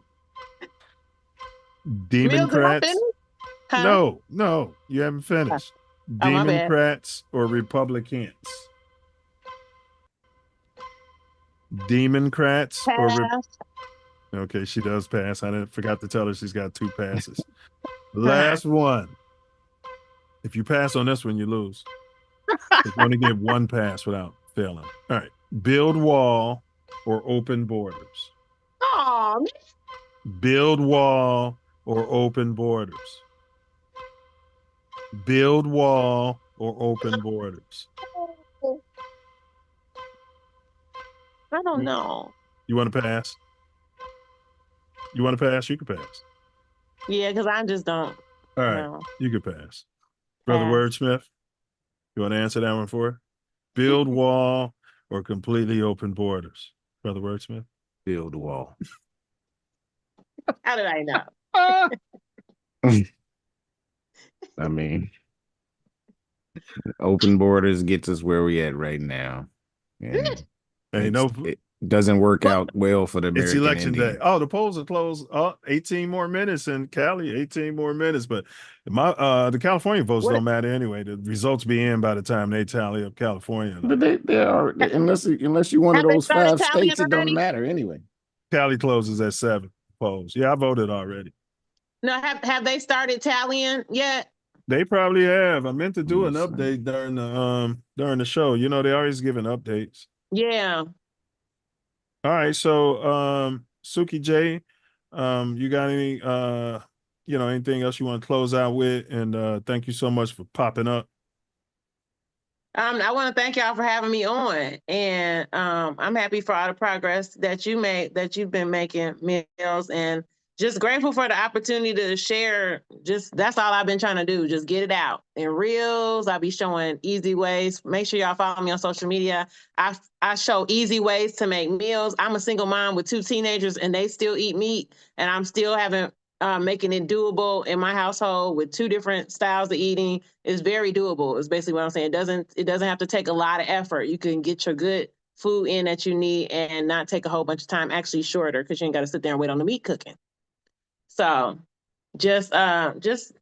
Democrats? Huh? No, you haven't finished. Oh, my bad. Democrats or Republicans? Democrats or Okay, she does pass. I forgot to tell her she's got 2 passes. Last one. If you pass on this one, you lose. You only get 1 pass without failing. All right. Build wall or open borders? Oh, Build wall or open borders? Build wall or open borders? I don't know. You want to pass? You want to pass? You can pass. Yeah, because I just don't. All right. know. You can pass. Brother Pass. Wordsmith, you want to answer that one for her? Build wall or completely open borders? Brother Wordsmith? Build wall. How did I know? I mean, open borders gets us where we at right now. And it doesn't work out well for the American It's election Indian. day. Oh, the polls are closed. 18 more minutes in Cali, 18 more minutes. But the California votes don't matter anyway. The results be in by the time they tally up California. But they are, unless you're one of those 5 states, it don't matter anyway. Cali closes at 7 polls. Yeah, I voted already. No, have they started tallying yet? They probably have. I meant to do an update during the show. You know, they always giving updates. Yeah. All right, so Suki Jay, you got any anything else you want to close out with? And thank you so much for popping up. I want to thank y'all for having me on, and I'm happy for all the progress that you've been making, Mills, and just grateful for the opportunity to share. That's all I've been trying to do. Just get it out in reels. I'll be showing easy ways. Make sure y'all follow me on social media. I show easy ways to make meals. I'm a single mom with 2 teenagers, and they still eat meat, and I'm still making it doable in my household with 2 different styles of eating. Is very doable. Is basically what I'm saying. It doesn't have to take a lot of effort. You can get your good food in that you need and not take a whole bunch of time. Actually, shorter, because you ain't got to sit there and wait on the meat cooking. So, just take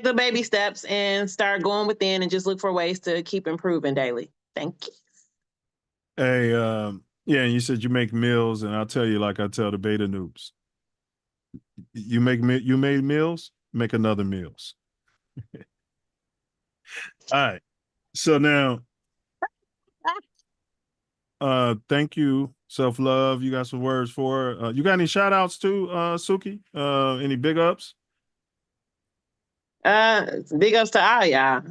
the baby steps and start going within, and just look for ways to keep improving daily. Thank you. Hey, yeah, and you said you make meals, and I'll tell you like I tell the beta noobs. You made meals, make another meals. All right. So now, thank you, Self Love. You got some words for her. You got any shout outs too, Suki? Any big ups? Big ups to all y'all.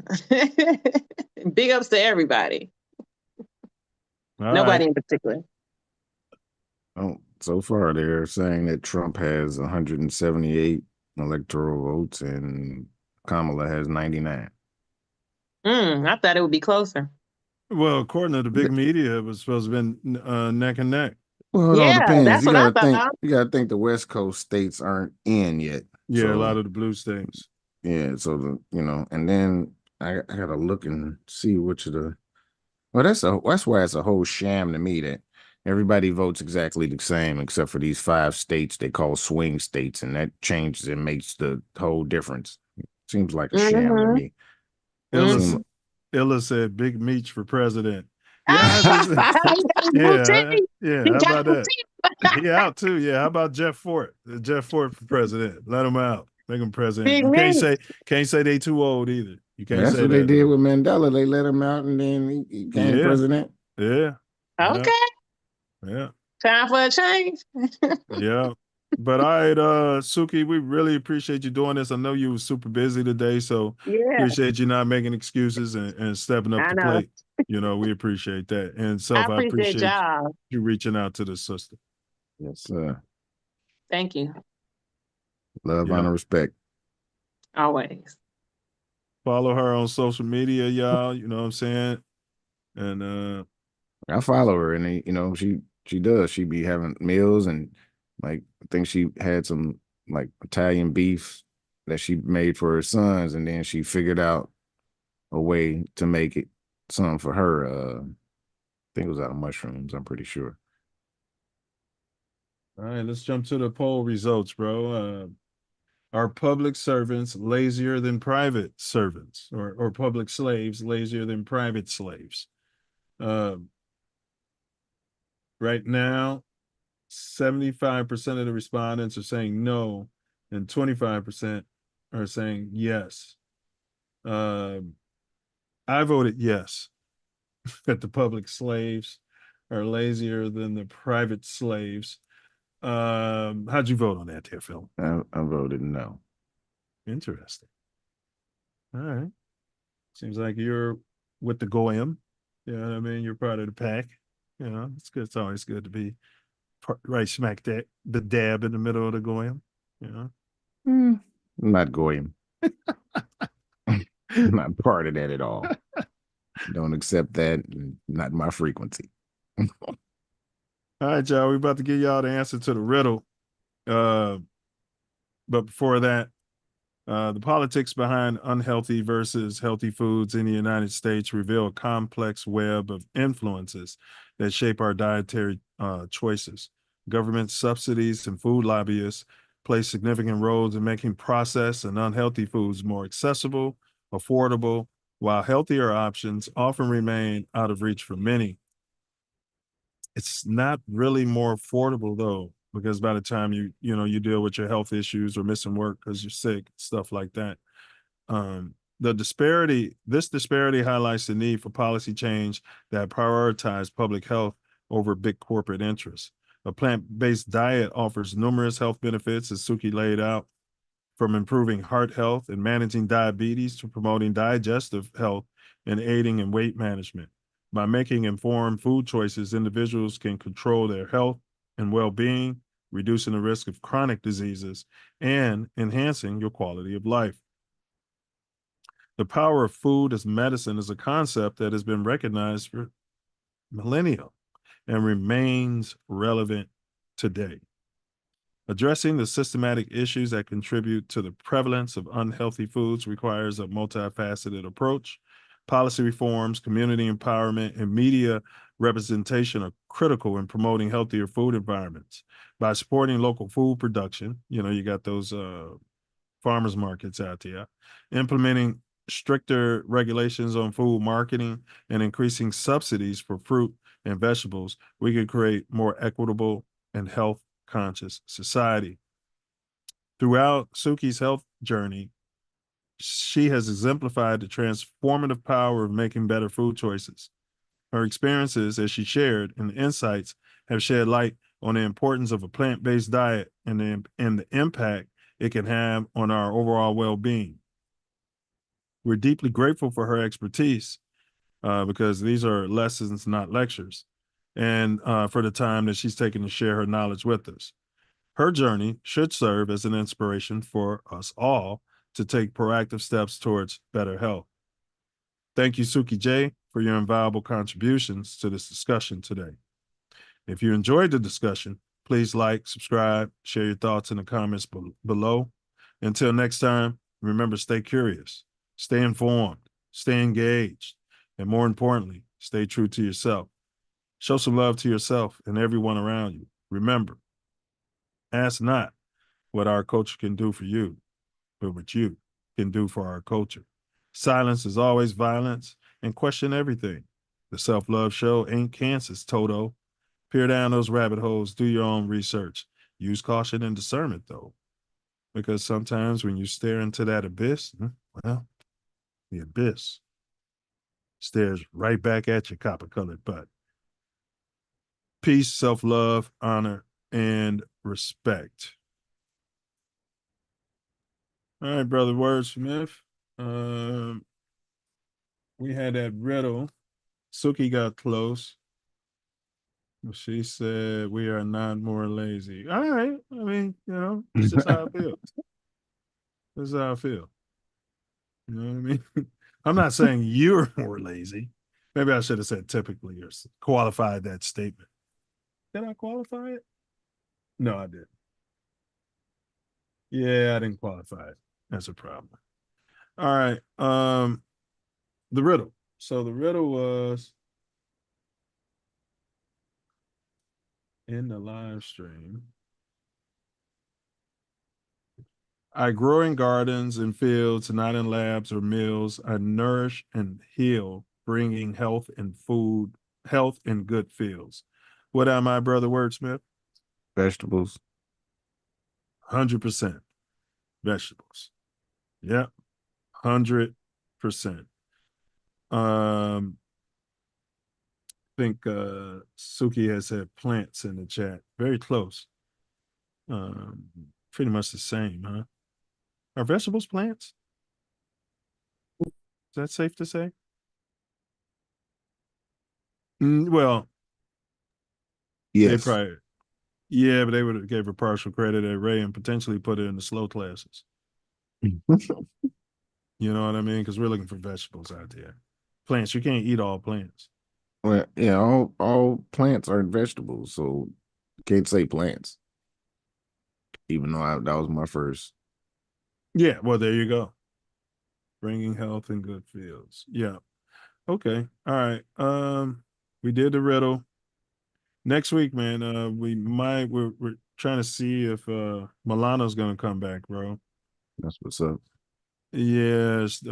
Big ups to everybody. Nobody in particular. Oh, so far they're saying that Trump has 178 electoral votes and Kamala has 99. I thought it would be closer. Well, according to the big media, it was supposed to have been neck and neck. Well, it all depends. That's You what I gotta thought. you gotta think the West Coast states aren't in yet. Yeah, So, a lot of the blue states. Yeah, so and then I gotta look and see which of the. Well, that's why it's a whole sham to me that everybody votes exactly the same except for these 5 states they call swing states, and that changes and makes the whole difference. Seems like a sham to me. Illa said Big Meech for president. Yeah. How about that? He out too. Yeah. How about Jeff Fort? Jeff Fort for president. Let him out. Make him president. You can't say they too old either. You can't That's say what that. they did with Mandela. They let him out and then he became president. Yeah. Okay. Yeah. Time for a change. Yeah. But all right, Suki, we really appreciate you doing this. I know you were super busy today, so Yeah. appreciate you not making excuses and stepping up I the know. plate. You know, we appreciate that. And I I appreciate appreciate y'all. you reaching out to the sister. Yes, sir. Thank you. Love, Yeah. honor, respect. Always. Follow her on social media, y'all. You know what I'm saying? And I follow her, and you know, she does. She be having meals, and like I think she had some like Italian beef that she made for her sons, and then she figured out a way to make it some for her. I think it was out of mushrooms. I'm pretty sure. all right, let's jump to the poll results, bro. Are public servants lazier than private servants, or public slaves lazier than private slaves? Right now, 75% of the respondents are saying no, and 25% are saying yes. I voted yes, that the public slaves are lazier than the private slaves. How'd you vote on that there, Phil? I voted no. Interesting. All right. Seems like you're with the Goyim. You know what I mean? You're part of the pack. You know, it's good. It's always good to be right smack the dab in the middle of the Goyim. You know? I'm not Goyim. I'm not part of that at all. Don't accept that. Not my frequency. All right, y'all. We're about to give y'all the answer to the riddle. But before that, the politics behind unhealthy versus healthy foods in the United States reveal a complex web of influences that shape our dietary choices. Government subsidies and food lobbyists play significant roles in making processed and unhealthy foods more accessible, affordable, while healthier options often remain out of reach for many. It's not really more affordable though, because by the time you deal with your health issues or missing work because you're sick, stuff like that. This disparity highlights the need for policy change that prioritize public health over big corporate interests. A plant-based diet offers numerous health benefits, as Suki laid out, from improving heart health and managing diabetes to promoting digestive health and aiding in weight management. By making informed food choices, individuals can control their health and well-being, reducing the risk of chronic diseases and enhancing your quality of life. The power of food as medicine is a concept that has been recognized for millennia and remains relevant today. Addressing the systematic issues that contribute to the prevalence of unhealthy foods requires a multifaceted approach. Policy reforms, community empowerment, and media representation are critical in promoting healthier food environments. By supporting local food production, you got those farmers markets out there, implementing stricter regulations on food marketing, and increasing subsidies for fruit and vegetables, we can create more equitable and health conscious society. Throughout Suki's health journey, she has exemplified the transformative power of making better food choices. Her experiences, as she shared, and insights have shed light on the importance of a plant-based diet and the impact it can have on our overall well-being. We're deeply grateful for her expertise because these are lessons, not lectures, and for the time that she's taken to share her knowledge with us. Her journey should serve as an inspiration for us all to take proactive steps towards better health. Thank you, Suki Jay, for your invaluable contributions to this discussion today. If you enjoyed the discussion, please like, subscribe, share your thoughts in the comments below. Until next time, remember, stay curious, stay informed, stay engaged, and more importantly, stay true to yourself. Show some love to yourself and everyone around you. Remember, ask not what our culture can do for you, but what you can do for our culture. Silence is always violence, and question everything. The Self Love Show ain't Kansas, Toto. Peer down those rabbit holes, do your own research. Use caution and discernment, though, because sometimes when you stare into that abyss, well, the abyss stares right back at your copper-colored butt. peace, self-love, honor, and respect. All right, brother Wordsmith. We had that riddle. Suki got close. She said we are not more lazy. All right. I mean, it's just how I feel. This is how I feel. You know what I mean? I'm not saying you're more lazy. Maybe I should have said typically or qualified that statement. Did I qualify it? No, I didn't. Yeah, I didn't qualify it. That's a problem. All right. The riddle. So the riddle was in the live stream. I grow in gardens and fields, not in labs or mills. I nourish and heal, bringing health and good fields. What am I, brother Wordsmith? Vegetables. 100% vegetables. Yep. 100%. I think Suki has said plants in the chat. Very close. Pretty much the same, huh? Are vegetables plants? Is that safe to say? Well, yes. They probably, yeah, but they would have gave her partial credit at Ray and potentially put it in the slow classes. You know what I mean? Because we're looking for vegetables out there. Plants, you can't eat all plants. Well, yeah, all plants are vegetables, so you can't say plants. Even though that was my first. Yeah, well, there you go. Bringing health and good fields. Yeah. Okay. All right. We did the riddle. Next week, man, we're trying to see if Milano's gonna come back, bro. That's what's up. Yes.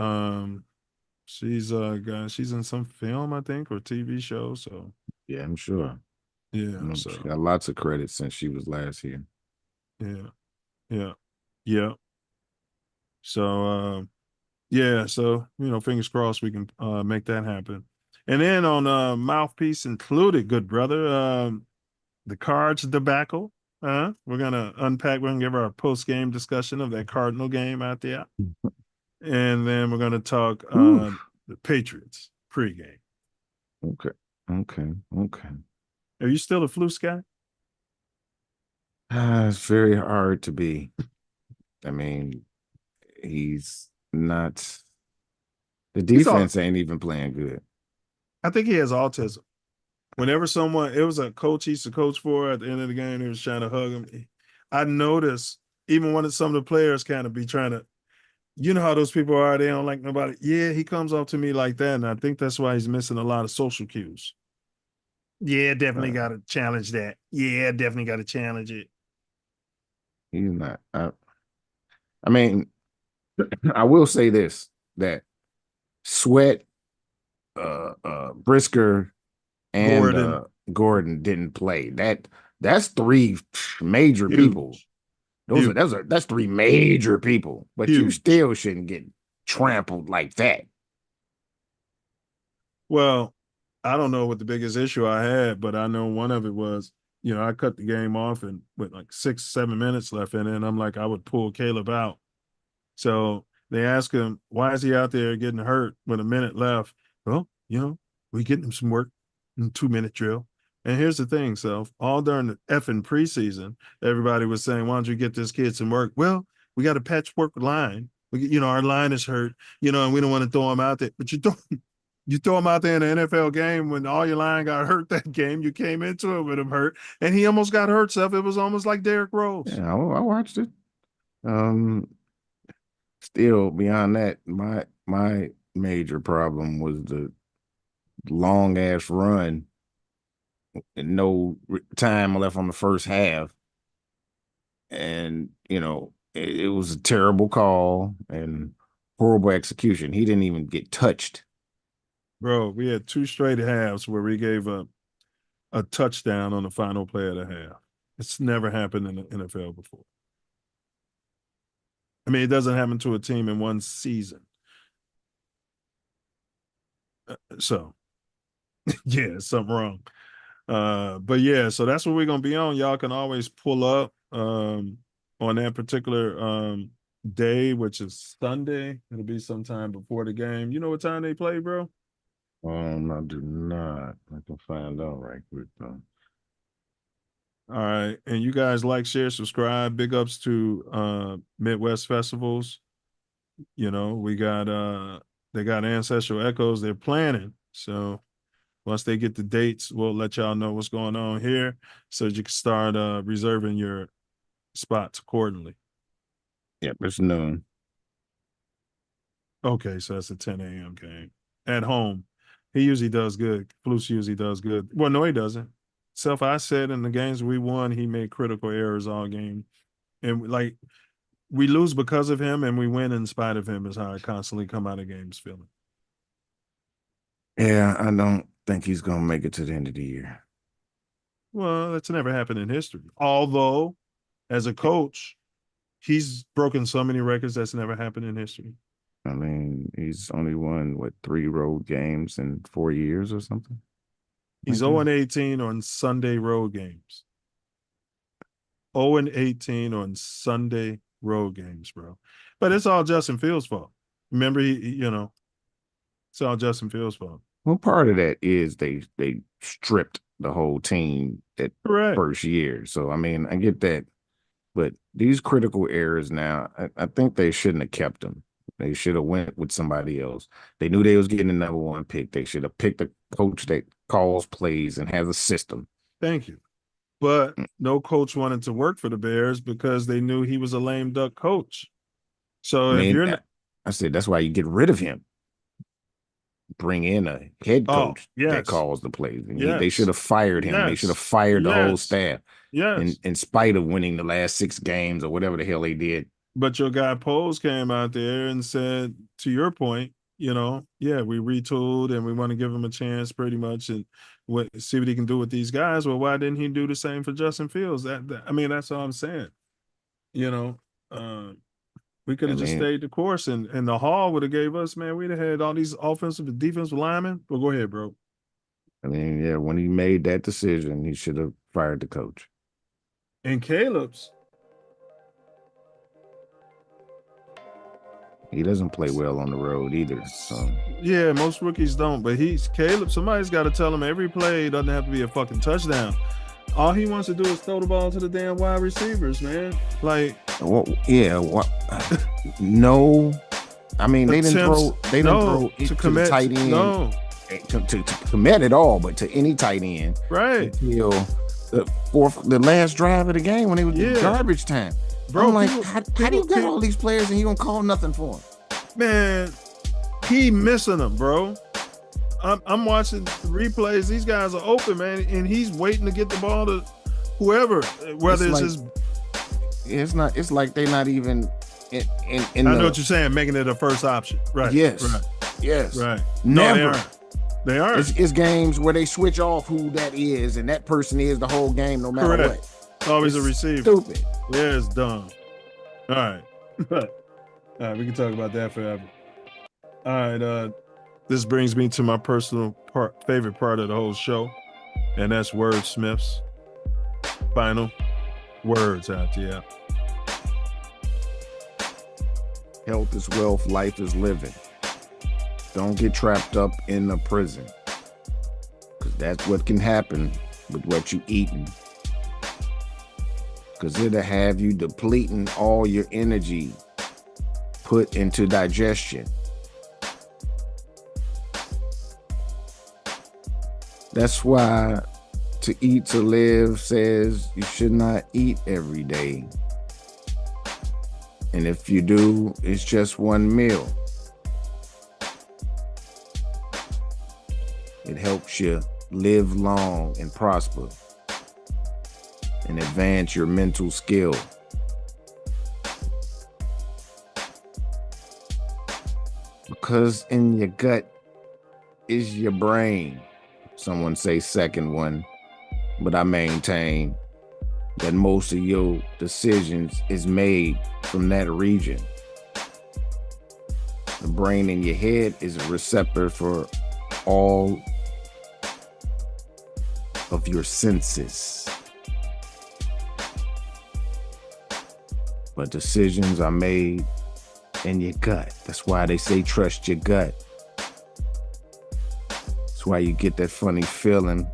She's in some film, I think, or TV show. So yeah, I'm sure. Yeah. So she got lots of credit since she was last here. Yeah. So so fingers crossed we can make that happen. And then on Mouthpiece Included, good brother, the Cards debacle. We're gonna unpack, we're gonna give our post-game discussion of that Cardinal game out there. And then we're gonna talk the Patriots pregame. Okay. Are you still a Flus guy? It's very hard to be. I mean, he's not. The defense ain't even playing good. I think he has autism. Whenever it was a coach he used to coach for at the end of the game, he was trying to hug him. I noticed even when some of the players kind of be trying to, you know how those people are, they don't like nobody. Yeah, he comes up to me like that. And I think that's why he's missing a lot of social cues. Yeah, definitely got to challenge that. Yeah, definitely got to challenge it. He's not. I mean, I will say this, that Sweat, Brisker, and Gordon didn't play. That's three major people. That's three major people, but you still shouldn't get trampled like that. Well, I don't know what the biggest issue I had, but I know one of it was, I cut the game off and with like 6-7 minutes left in it, and I'm like, I would pull Caleb out. So they ask him, why is he out there getting hurt with a minute left? Well, we getting him some work in 2-minute drill. And here's the thing, Self, all during the effing preseason, everybody was saying, why don't you get this kid some work? Well, we got a patchwork line. Our line is hurt, and we don't want to throw him out there. But you throw him out there in an NFL game when all your line got hurt that game. You came into it with him hurt, and he almost got hurt, Self. It was almost like Derrick Rose. Yeah, I watched it. Still, beyond that, my major problem was the long ass run and no time left on the first half, and it was a terrible call and horrible execution. He didn't even get touched. Bro, we had 2 straight halves where we gave up a touchdown on the final play of the half. It's never happened in the NFL before. I mean, it doesn't happen to a team in one season. So, yeah, something wrong. But yeah, so that's what we're gonna be on. Y'all can always pull up on that particular day, which is Sunday. It'll be sometime before the game. You know what time they play, bro? I do not. I can find out right quick though. All right. And you guys like, share, subscribe. Big ups to Midwest Festivals. You know, we got they got Ancestral Echoes. They're planning. So once they get the dates, we'll let y'all know what's going on here so that you can start reserving your spots accordingly. Yep, it's noon. Okay, so that's a 10 a.m. game. At home. He usually does good. Flus usually does good. Well, no, he doesn't. I said in the games we won, he made critical errors all game. And like we lose because of him and we win in spite of him is how I constantly come out of games feeling. Yeah, I don't think he's gonna make it to the end of the year. Well, that's never happened in history. Although, as a coach, he's broken so many records that's never happened in history. I mean, he's only won, 3 road games in 4 years or something? He's 0-18 on Sunday road games. 0-18 on Sunday road games, bro. But it's all Justin Fields' fault. Remember, it's all Justin Fields' fault. Well, part of that is they stripped the whole team that first year. So, I mean, I get that. But these critical errors now, I think they shouldn't have kept them. They should have went with somebody else. They knew they was getting the number 1 pick. They should have picked a coach that calls plays and has a system. Thank you. But no coach wanted to work for the Bears because they knew he was a lame duck coach. So if you're not, I said that's why you get rid of him. Bring in a head coach that calls the plays. And they should have fired him. They should have fired the whole staff. Yes. In spite of winning the last 6 games or whatever the hell they did. But your guy Poles came out there and said, to your point, we retooled and we want to give him a chance pretty much and see what he can do with these guys. Well, why didn't he do the same for Justin Fields? That's all I'm saying. We could have just stayed the course and the Hall would have gave us, man, we'd have had all these offensive and defensive linemen. Well, go ahead, bro. I mean, yeah, when he made that decision, he should have fired the coach. And Caleb's. He doesn't play well on the road either. So yeah, most rookies don't. But Caleb. Somebody's got to tell him every play doesn't have to be a fucking touchdown. All he wants to do is throw the ball to the damn wide receivers, man. Like, no. I mean, they didn't throw it to the tight end. No, to commit at all, but to any tight end, right? Until the last drive of the game when it was garbage time. Bro, I'm like, how do you got all these players and he don't call nothing for them? Man, he missing them, bro. I'm watching replays. These guys are open, man, and he's waiting to get the ball to whoever. Whether it's like they're not even in I know what you're saying, making it a first option, right? Yes, right. Yes, right. Never. No, they aren't. It's games where they switch off who that is, and that person is the whole game, no matter what. Always a receiver. Stupid. Yeah, it's dumb. All right. All right, we can talk about that forever. All right, this brings me to my personal favorite part of the whole show, and that's wordsmiths. Final words out there. Health is wealth, life is living. Don't get trapped up in a prison, because that's what can happen with what you eating. Because it'll have you depleting all your energy put into digestion. That's why To Eat to Live says you should not eat every day. And if you do, it's just one meal. It helps you live long and prosper and advance your mental skill. Because in your gut is your brain. Someone say second one, but I maintain that most of your decisions is made from that region. The brain in your head is a receptor for all of your senses. But decisions are made in your gut. That's why they say trust your gut. That's why you get that funny feeling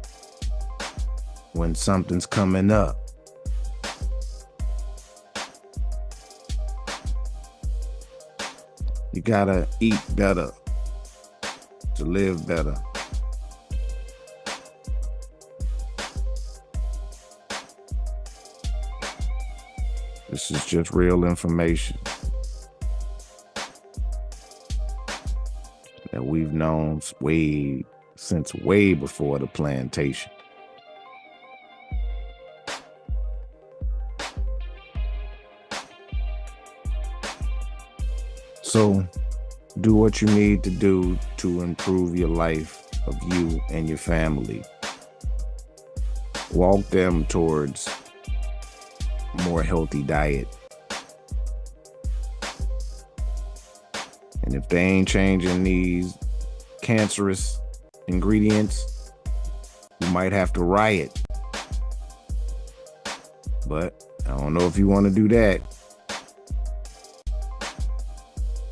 when something's coming up. You gotta eat better to live better. This is just real information that we've known since way before the plantation. So do what you need to do to improve your life of you and your family. Walk them towards a more healthy diet. And if they ain't changing these cancerous ingredients, you might have to riot. But I don't know if you want to do that.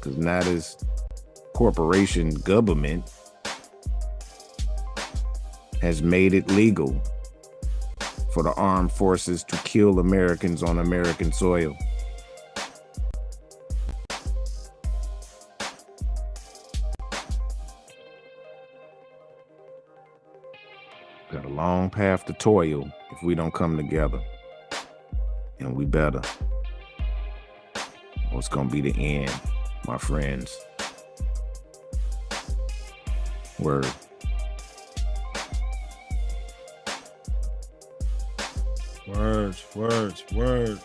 Because now this corporation government has made it legal for the armed forces to kill Americans on American soil. Got a long path to toil if we don't come together. And we better. Or it's gonna be the end, my friends. Word. Words, words, words.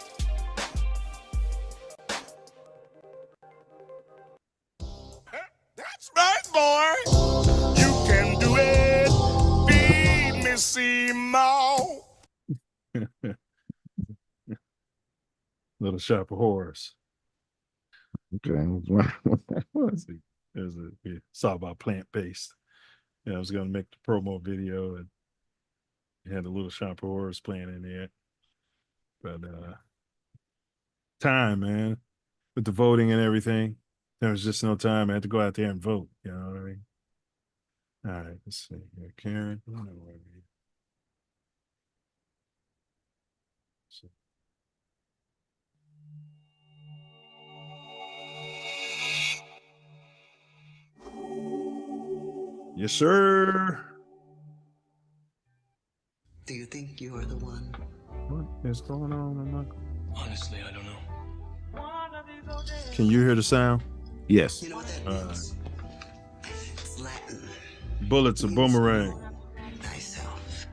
That's right, boy. You can do it. Feed me, Seymour. Little Shop of Horrors. Okay. We saw about plant-based. Yeah, I was gonna make the promo video and had a Little Shop of Horrors playing in there. But time, man. With the voting and everything, there was just no time. I had to go out there and vote. You know what I mean? All right, let's see here. Karen. I don't know where we are. So. Yes, sir. Do you think you are the one? What is going on? I'm not... Honestly, I don't know. Can you hear the sound? Yes. You know what that means? It's Latin. Bullets, a boomerang. Thyself.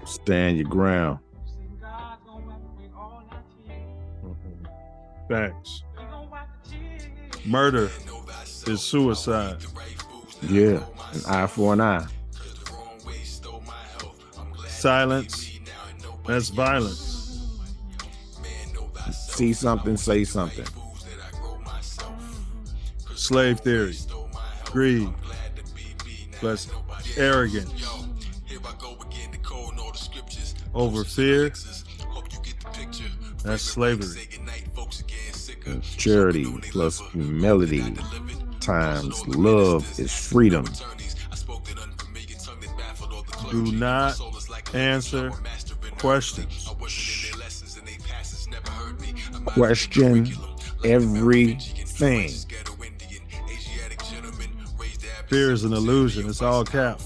Stand your ground. Facts. Murder is suicide. Yeah, an eye for an eye. Silence, that's violence. See something, say something. Slave theory, greed, plus arrogance. Over fear, that's slavery. Charity plus humility times love is freedom. Do not answer questions. Question everything. Fear is an illusion. It's all cap.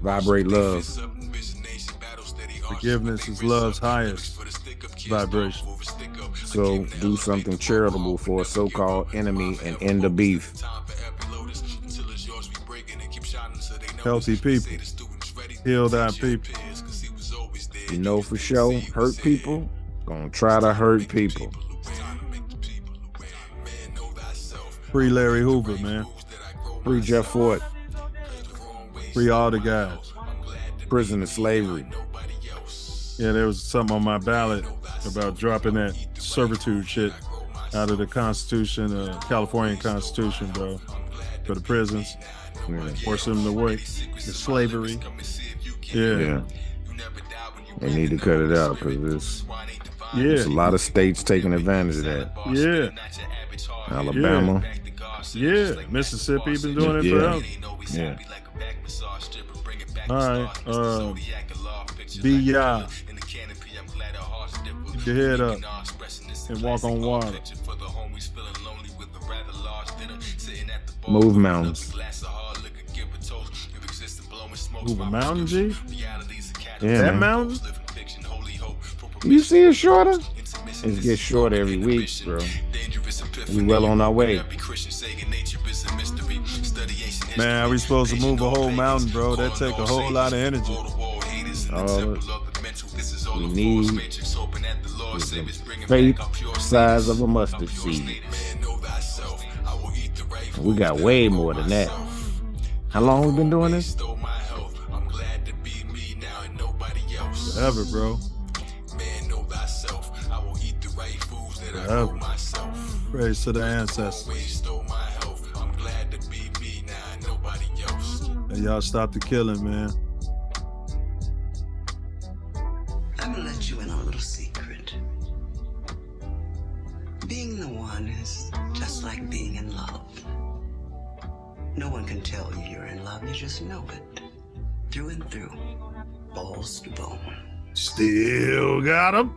Vibrate love. Forgiveness is love's highest vibration. So do something charitable for a so-called enemy and end the beef. Healthy people. Heal thy people. You know for sure, hurt people, gonna try to hurt people. Free Larry Hoover, man. Free Jeff Ford. Free all the guys. Prison of slavery. Yeah, there was something on my ballot about dropping that servitude shit out of the Constitution, California Constitution, bro, for the prisons. Force them to work. The slavery. Yeah. They need to cut it out because there's a lot of states taking advantage of that. Yeah. Alabama. Yeah. Mississippi been doing it forever. Yeah. All right. B.I. Keep your head up and walk on water. Move mountains. Move a mountain, G? Yeah, that man. mountain? You see it shorter? It gets shorter every week, bro. We well on our way. Man, we supposed to move a whole mountain, bro. That take a whole lot of energy. We need the faith size of a mustard seed. We got way more than that. How long we been doing this? Forever, bro. Forever. Praise to the ancestors. And y'all stop the killing, man. I'm gonna let you in on a little secret. Being the one is just like being in love. No one can tell you you're in love, you just know it. Through and through. Balls to bone. Still got him.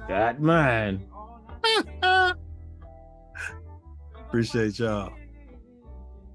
Got mine. Appreciate y'all.